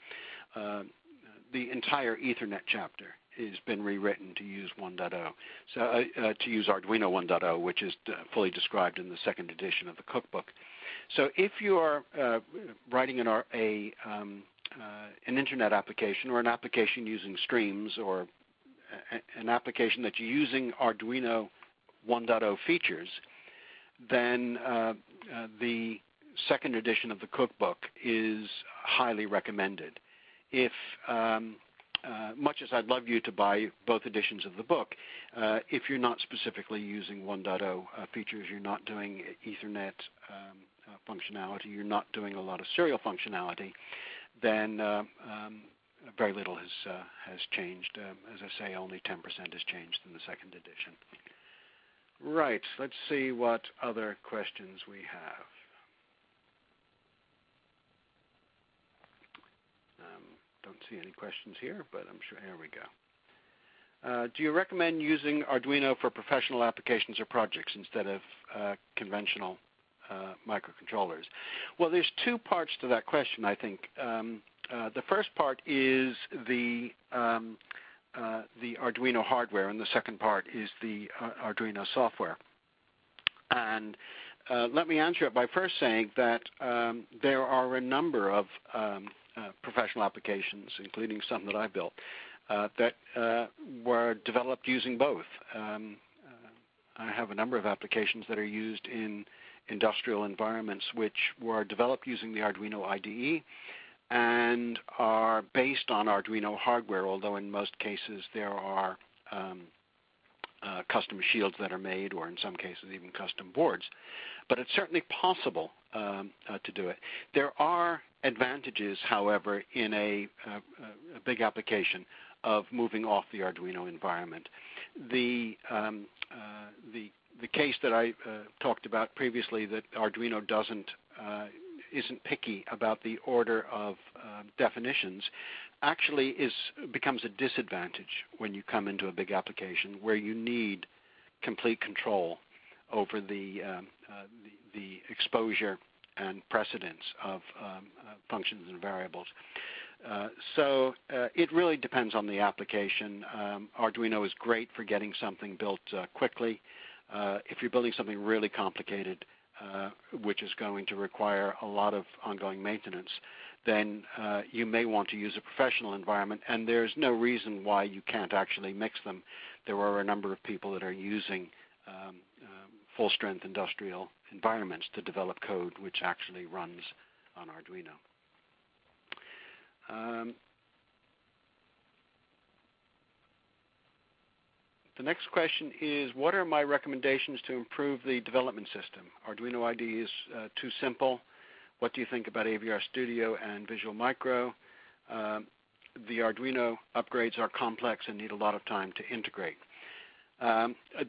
A: the entire Ethernet chapter has been rewritten to use 1.0, so to use Arduino 1.0, which is fully described in the second edition of the cookbook. So if you are writing an internet application or an application using streams or an application that's using Arduino 1.0 features, then the second edition of the cookbook is highly recommended. If much as I'd love you to buy both editions of the book, if you're not specifically using 1.0 features, you're not doing Ethernet functionality, you're not doing a lot of serial functionality, then very little has changed. As I say, only 10% has changed in the second edition. Right, let's see what other questions we have. Don't see any questions here, but I'm sure, here we go. Do you recommend using Arduino for professional applications or projects instead of conventional microcontrollers? Well, there's two parts to that question, I think. The first part is the Arduino hardware, and the second part is the Arduino software. And let me answer it by first saying that there are a number of professional applications, including some that I built, that were developed using both. I have a number of applications that are used in industrial environments which were developed using the Arduino IDE and are based on Arduino hardware, although in most cases there are custom shields that are made, or in some cases even custom boards. But it's certainly possible to do it. There are advantages, however, in a big application of moving off the Arduino environment. The case that I talked about previously, that Arduino isn't picky about the order of definitions, actually becomes a disadvantage when you come into a big application where you need complete control over the exposure and precedence of functions and variables. So it really depends on the application. Arduino is great for getting something built quickly. If you're building something really complicated, which is going to require a lot of ongoing maintenance, then you may want to use a professional environment, and there's no reason why you can't actually mix them. There are a number of people that are using full-strength industrial environments to develop code which actually runs on Arduino. The next question is, what are my recommendations to improve the development system? Arduino IDE is too simple. What do you think about AVR Studio and Visual Micro? The Arduino upgrades are complex and need a lot of time to integrate.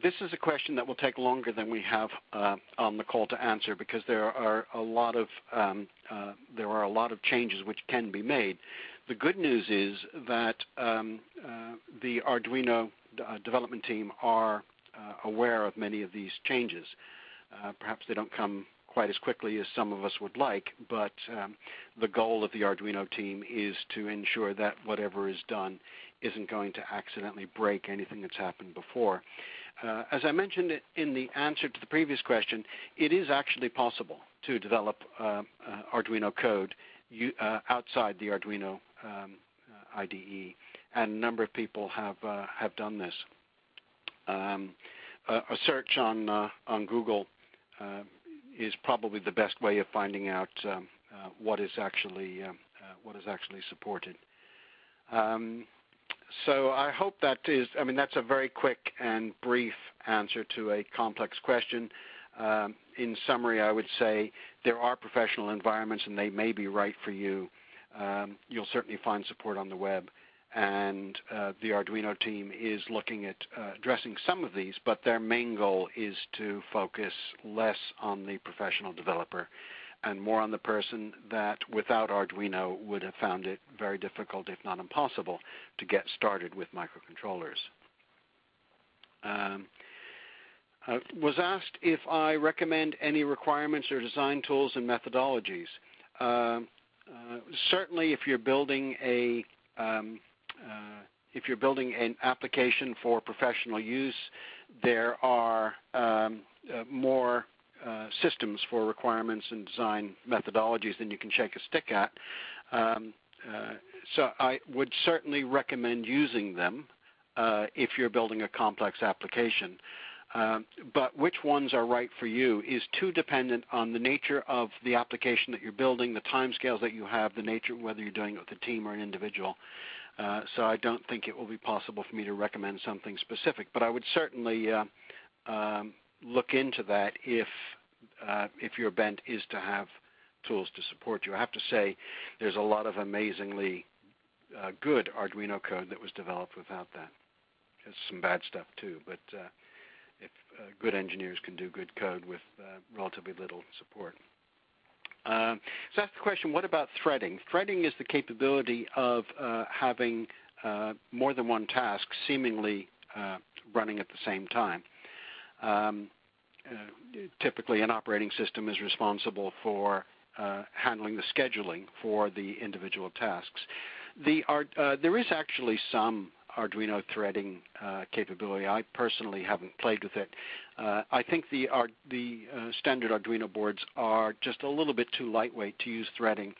A: This is a question that will take longer than we have on the call to answer, because there are a lot of changes which can be made. The good news is that the Arduino development team are aware of many of these changes. Perhaps they don't come quite as quickly as some of us would like, but the goal of the Arduino team is to ensure that whatever is done isn't going to accidentally break anything that's happened before. As I mentioned in the answer to the previous question, it is actually possible to develop Arduino code outside the Arduino IDE, and a number of people have done this. A search on Google is probably the best way of finding out what is actually supported. So I hope that is, I mean, that's a very quick and brief answer to a complex question. In summary, I would say there are professional environments and they may be right for you. You'll certainly find support on the web. And the Arduino team is looking at addressing some of these, but their main goal is to focus less on the professional developer and more on the person that without Arduino would have found it very difficult, if not impossible, to get started with microcontrollers. Was asked if I recommend any requirements or design tools and methodologies. Certainly if you're building an application for professional use, there are more systems for requirements and design methodologies than you can shake a stick at. So I would certainly recommend using them if you're building a complex application. But which ones are right for you is too dependent on the nature of the application that you're building, the timescales that you have, the nature of whether you're doing it with a team or an individual. So I don't think it will be possible for me to recommend something specific, but I would certainly look into that if your bent is to have tools to support you. I have to say there's a lot of amazingly good Arduino code that was developed without that. There's some bad stuff too, but if good engineers can do good code with relatively little support. So that's the question, what about threading? Threading is the capability of having more than one task seemingly running at the same time. Typically an operating system is responsible for handling the scheduling for the individual tasks. There is actually some Arduino threading capability. I personally haven't played with it. I think the standard Arduino boards are just a little bit too lightweight to use threading.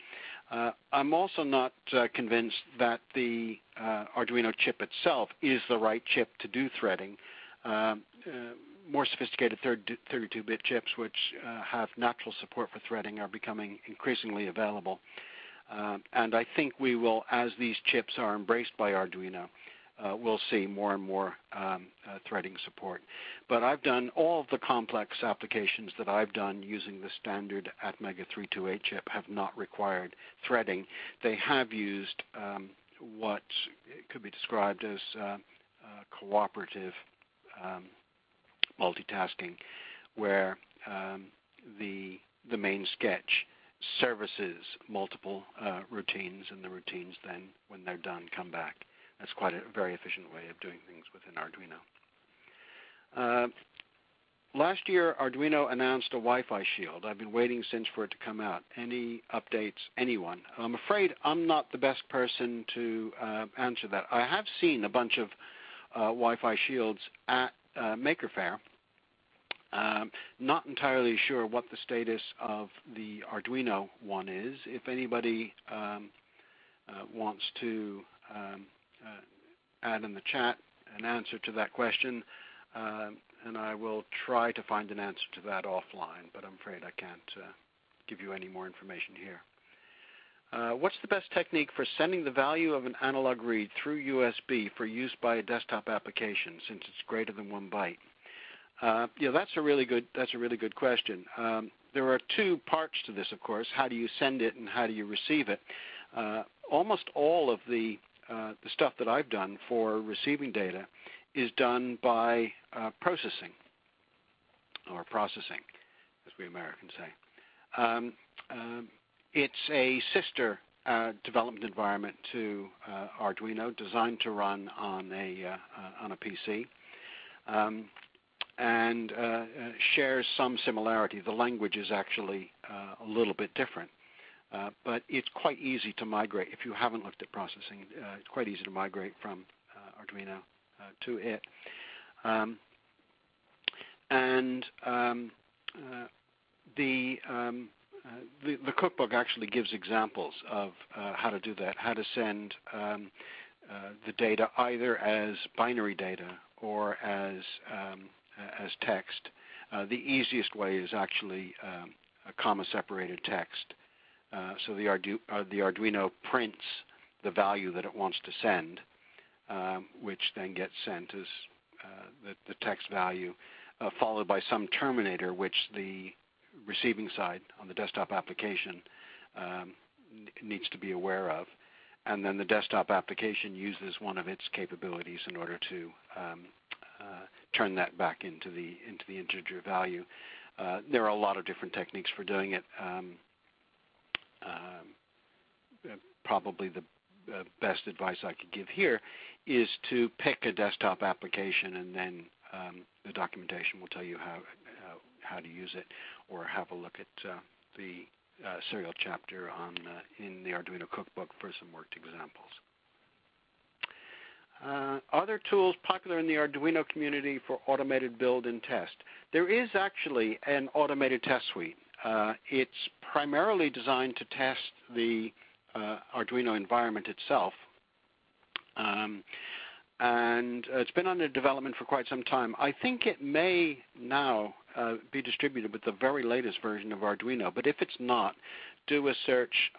A: I'm also not convinced that the Arduino chip itself is the right chip to do threading. More sophisticated 32-bit chips which have natural support for threading are becoming increasingly available. And I think we will, as these chips are embraced by Arduino, we'll see more and more threading support. But I've done all of the complex applications that I've done using the standard Atmega 328 chip have not required threading. They have used what could be described as cooperative multitasking, where the main sketch services multiple routines, and the routines then, when they're done, come back. That's quite a very efficient way of doing things within Arduino. Last year, Arduino announced a Wi-Fi shield. I've been waiting since for it to come out. Any updates, anyone? I'm afraid I'm not the best person to answer that. I have seen a bunch of Wi-Fi shields at Maker Faire. Not entirely sure what the status of the Arduino one is. If anybody wants to add in the chat an answer to that question, and I will try to find an answer to that offline, but I'm afraid I can't give you any more information here. What's the best technique for sending the value of an analog read through USB for use by a desktop application, since it's greater than 1 byte? Yeah, that's a really good question. There are two parts to this, of course. How do you send it and how do you receive it? Almost all of the stuff that I've done for receiving data is done by processing, or processing, as we Americans say. It's a sister development environment to Arduino, designed to run on a PC, and shares some similarity. The language is actually a little bit different. But it's quite easy to migrate. If you haven't looked at processing, it's quite easy to migrate from Arduino to it. The cookbook actually gives examples of how to do that, how to send the data either as binary data or as text. The easiest way is actually a comma-separated text. So the Arduino prints the value that it wants to send, which then gets sent as the text value, followed by some terminator, which the receiving side on the desktop application needs to be aware of. And then the desktop application uses one of its capabilities in order to turn that back into the integer value. There are a lot of different techniques for doing it. Probably the best advice I could give here is to pick a desktop application, and then the documentation will tell you how to use it, or have a look at the serial chapter in the Arduino Cookbook for some worked examples. Other tools popular in the Arduino community for automated build and test. There is actually an automated test suite. It's primarily designed to test the Arduino environment itself. And it's been under development for quite some time. I think it may now be distributed with the very latest version of Arduino, but if it's not, do a search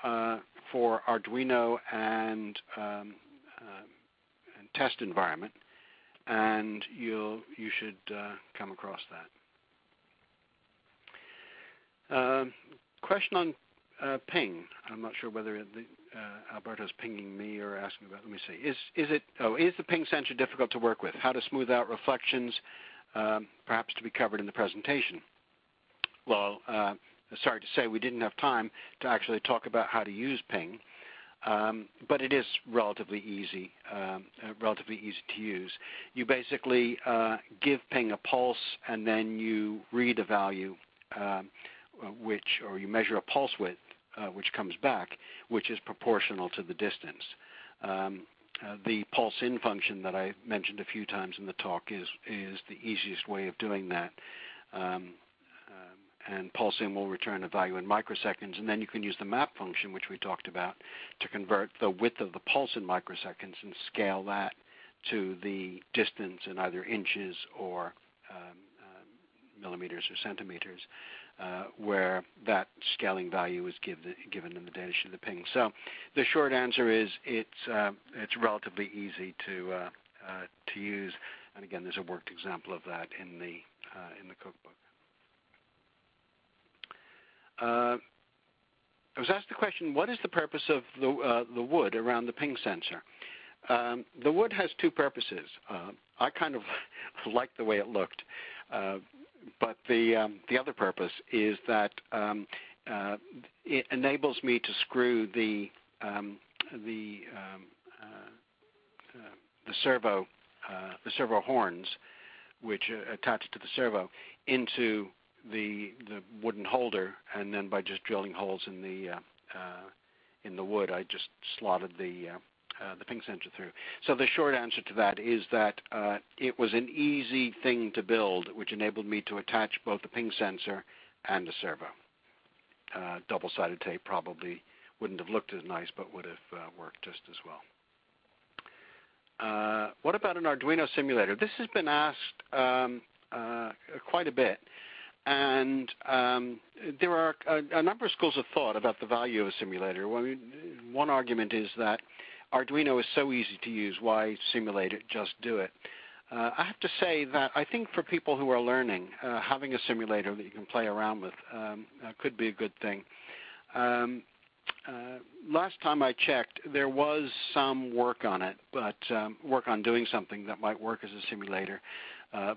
A: for Arduino and test environment, and you should come across that. Question on ping. I'm not sure whether Alberto's pinging me or asking about. Let me see. Is the ping sensor difficult to work with? How to smooth out reflections, perhaps to be covered in the presentation. Well, sorry to say we didn't have time to actually talk about how to use ping, but it is relatively easy to use. You basically give ping a pulse, and then you read a value, or you measure a pulse width, which comes back, which is proportional to the distance. The pulse in function that I mentioned a few times in the talk is the easiest way of doing that. And pulse in will return a value in microseconds, and then you can use the map function, which we talked about, to convert the width of the pulse in microseconds and scale that to the distance in either inches or millimeters or centimeters, where that scaling value is given in the data sheet of the ping. So the short answer is it's relatively easy to use, and again, there's a worked example of that in the cookbook. I was asked the question, what is the purpose of the wood around the ping sensor? The wood has two purposes. I kind of liked the way it looked, but the other purpose is that it enables me to screw the servo horns, which attach to the servo, into the wooden holder, and then by just drilling holes in the wood, I just slotted the ping sensor through. So the short answer to that is that it was an easy thing to build, which enabled me to attach both the ping sensor and the servo. Double-sided tape probably wouldn't have looked as nice, but would have worked just as well. What about an Arduino simulator? This has been asked quite a bit. And there are a number of schools of thought about the value of a simulator. One argument is that Arduino is so easy to use, why simulate it, just do it. I have to say that I think for people who are learning, having a simulator that you can play around with could be a good thing. Last time I checked, there was some work on it, but work on doing something that might work as a simulator.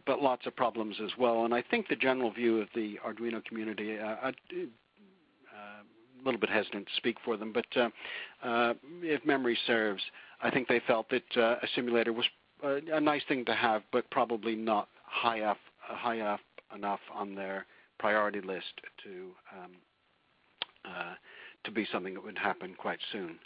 A: But lots of problems as well. And I think the general view of the Arduino community, a little bit hesitant to speak for them, but if memory serves, I think they felt that a simulator was a nice thing to have, but probably not high up enough on their priority list to be something that would happen quite soon.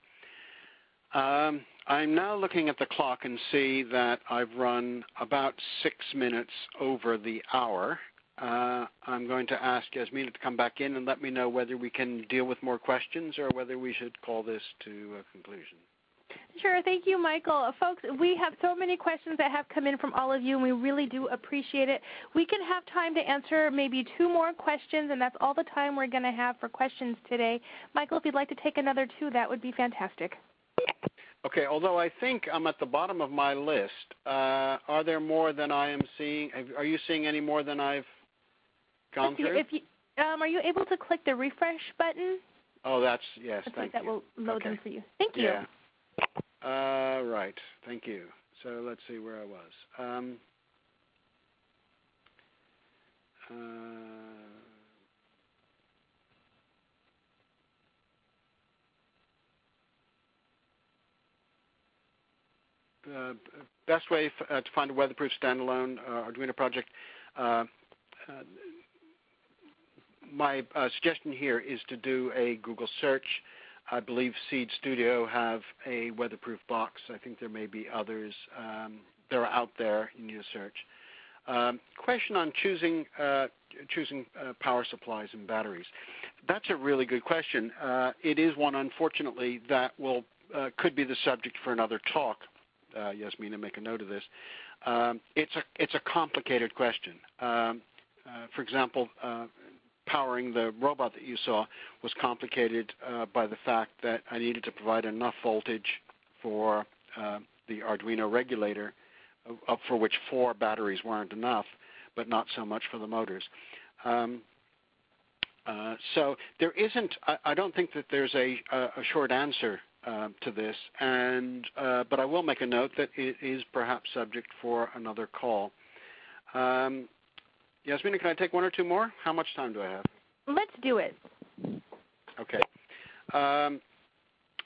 A: I'm now looking at the clock and see that I've run about 6 minutes over the hour. I'm going to ask Yasmina to come back in and let me know whether we can deal with more questions or whether we should call this to a conclusion.
B: Sure. Thank you, Michael. Folks, we have so many questions that have come in from all of you, and we really do appreciate it. We can have time to answer maybe 2 more questions, and that's all the time we're going to have for questions today. Michael, if you'd like to take another 2, that would be fantastic.
A: Okay, although I think I'm at the bottom of my list, are there more than I am seeing? Are you seeing any more than I've gone through?
B: If you, are you able to click the refresh button?
A: Oh, yes, thank you.
B: That will load them for you. Thank you.
A: Yeah. Right, thank you. So let's see where I was. Best way to find a weatherproof standalone Arduino project. My suggestion here is to do a Google search. I believe Seed Studio have a weatherproof box. I think there may be others that are out there. You need to search. Question on choosing power supplies and batteries. That's a really good question. It is one, unfortunately, that could be the subject for another talk. Yasmina, make a note of this. It's a complicated question. For example, powering the robot that you saw was complicated by the fact that I needed to provide enough voltage for the Arduino regulator, for which 4 batteries weren't enough, but not so much for the motors. So there isn't, I don't think that there's a short answer to this, but I will make a note that it is perhaps subject for another call. Yasmina, can I take 1 or 2 more? How much time do I have?
B: Let's do it.
A: Okay.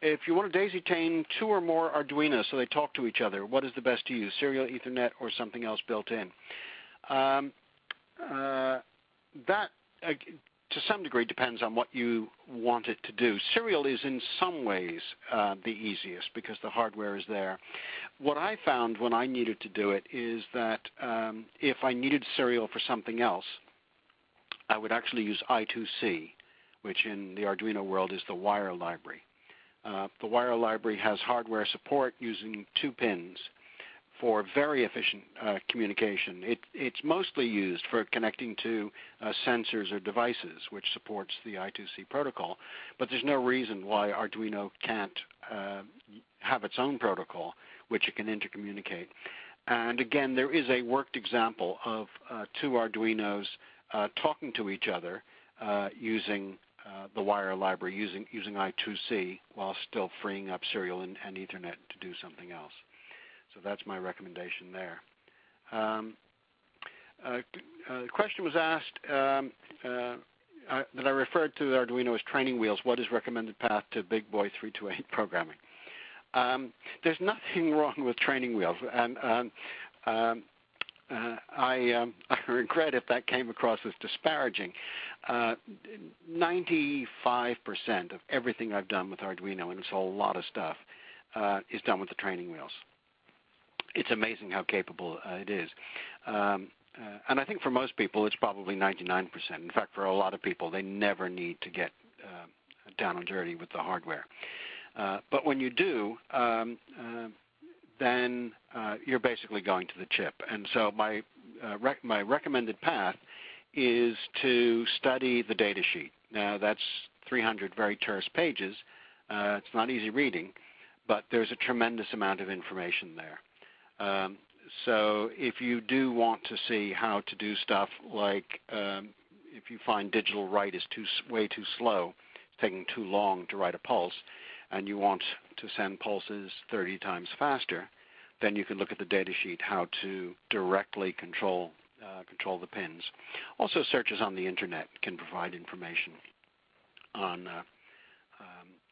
A: If you want to daisy chain 2 or more Arduinos so they talk to each other, what is the best to use, serial, Ethernet, or something else built in? That, to some degree, depends on what you want it to do. Serial is in some ways the easiest because the hardware is there. What I found when I needed to do it is that if I needed serial for something else, I would actually use I2C, which in the Arduino world is the wire library. The wire library has hardware support using 2 pins for very efficient communication. It's mostly used for connecting to sensors or devices, which supports the I2C protocol. But there's no reason why Arduino can't have its own protocol, which it can intercommunicate. And again, there is a worked example of 2 Arduinos talking to each other using the wire library, using I2C, while still freeing up serial and Ethernet to do something else. So that's my recommendation there. The question was asked that I referred to the Arduino as training wheels. What is recommended path to big boy 328 programming? There's nothing wrong with training wheels, and I regret if that came across as disparaging. 95% of everything I've done with Arduino, and it's a lot of stuff, is done with the training wheels. It's amazing how capable it is. And I think for most people, it's probably 99%. In fact, for a lot of people, they never need to get down and dirty with the hardware. But when you do, then you're basically going to the chip. And so my recommended path is to study the data sheet. Now, that's 300 very terse pages. It's not easy reading, but there's a tremendous amount of information there. So if you do want to see how to do stuff like if you find digital write is way too slow, it's taking too long to write a pulse, and you want to send pulses 30 times faster, then you can look at the data sheet how to directly control the pins. Also, searches on the internet can provide information on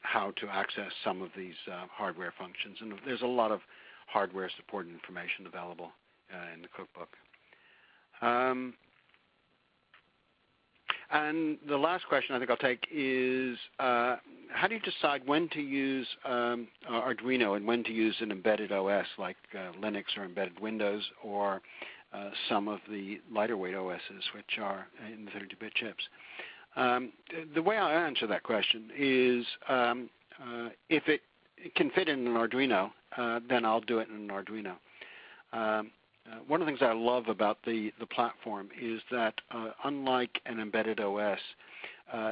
A: how to access some of these hardware functions, and there's a lot of hardware supported information available in the cookbook. And the last question I think I'll take is, how do you decide when to use Arduino and when to use an embedded OS like Linux or embedded Windows or some of the lighter weight OSs which are in the 32-bit chips? The way I answer that question is if can fit in an Arduino, then I'll do it in an Arduino. One of the things I love about the platform is that unlike an embedded OS,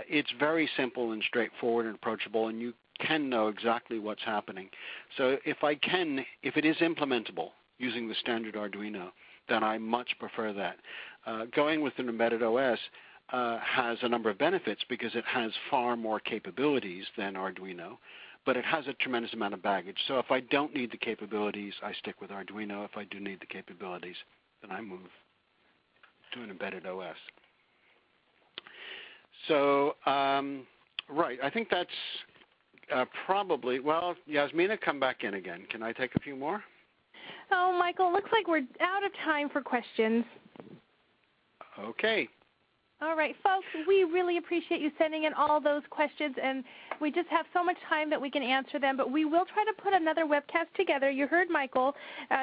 A: it's very simple and straightforward and approachable, and you can know exactly what's happening. So if it is implementable using the standard Arduino, then I much prefer that. Going with an embedded OS has a number of benefits because it has far more capabilities than Arduino, but it has a tremendous amount of baggage. So if I don't need the capabilities, I stick with Arduino. If I do need the capabilities, then I move to an embedded OS. So, right, I think that's probably, well, Yasmina, come back in again. Can I take a few more?
B: Oh, Michael, looks like we're out of time for questions.
A: Okay.
B: All right, folks, we really appreciate you sending in all those questions, and we just have so much time that we can answer them, but we will try to put another webcast together. You heard Michael.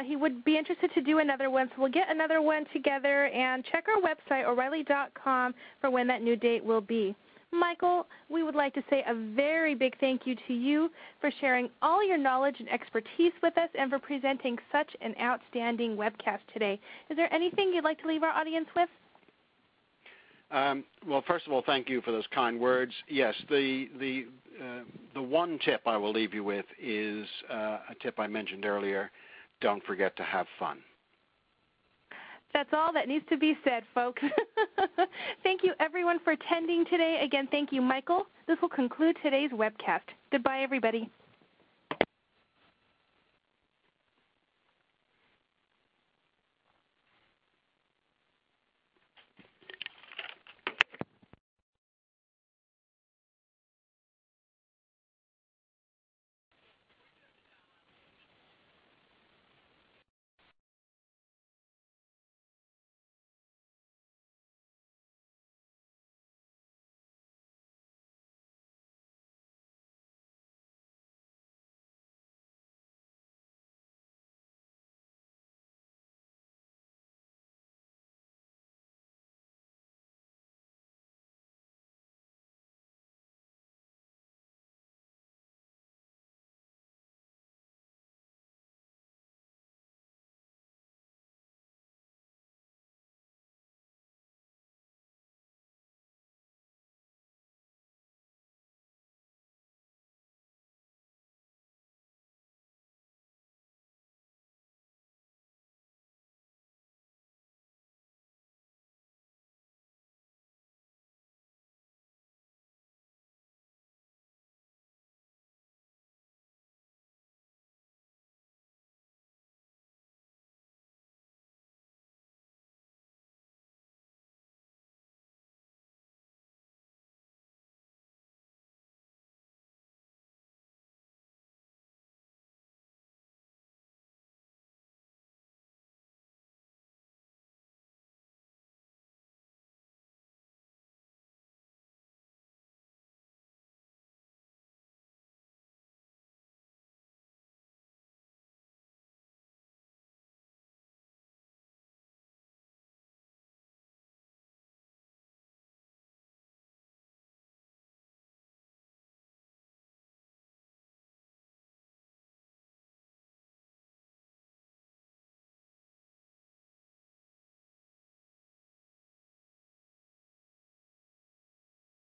B: He would be interested to do another one, so we'll get another one together, and check our website, O'Reilly.com, for when that new date will be. Michael, we would like to say a very big thank you to you for sharing all your knowledge and expertise with us and for presenting such an outstanding webcast today. Is there anything you'd like to leave our audience with?
A: Well, first of all, thank you for those kind words. Yes, the one tip I will leave you with is a tip I mentioned earlier. Don't forget to have fun.
B: That's all that needs to be said, folks. Thank you, everyone, for attending today. Again, thank you, Michael. This will conclude today's webcast. Goodbye, everybody.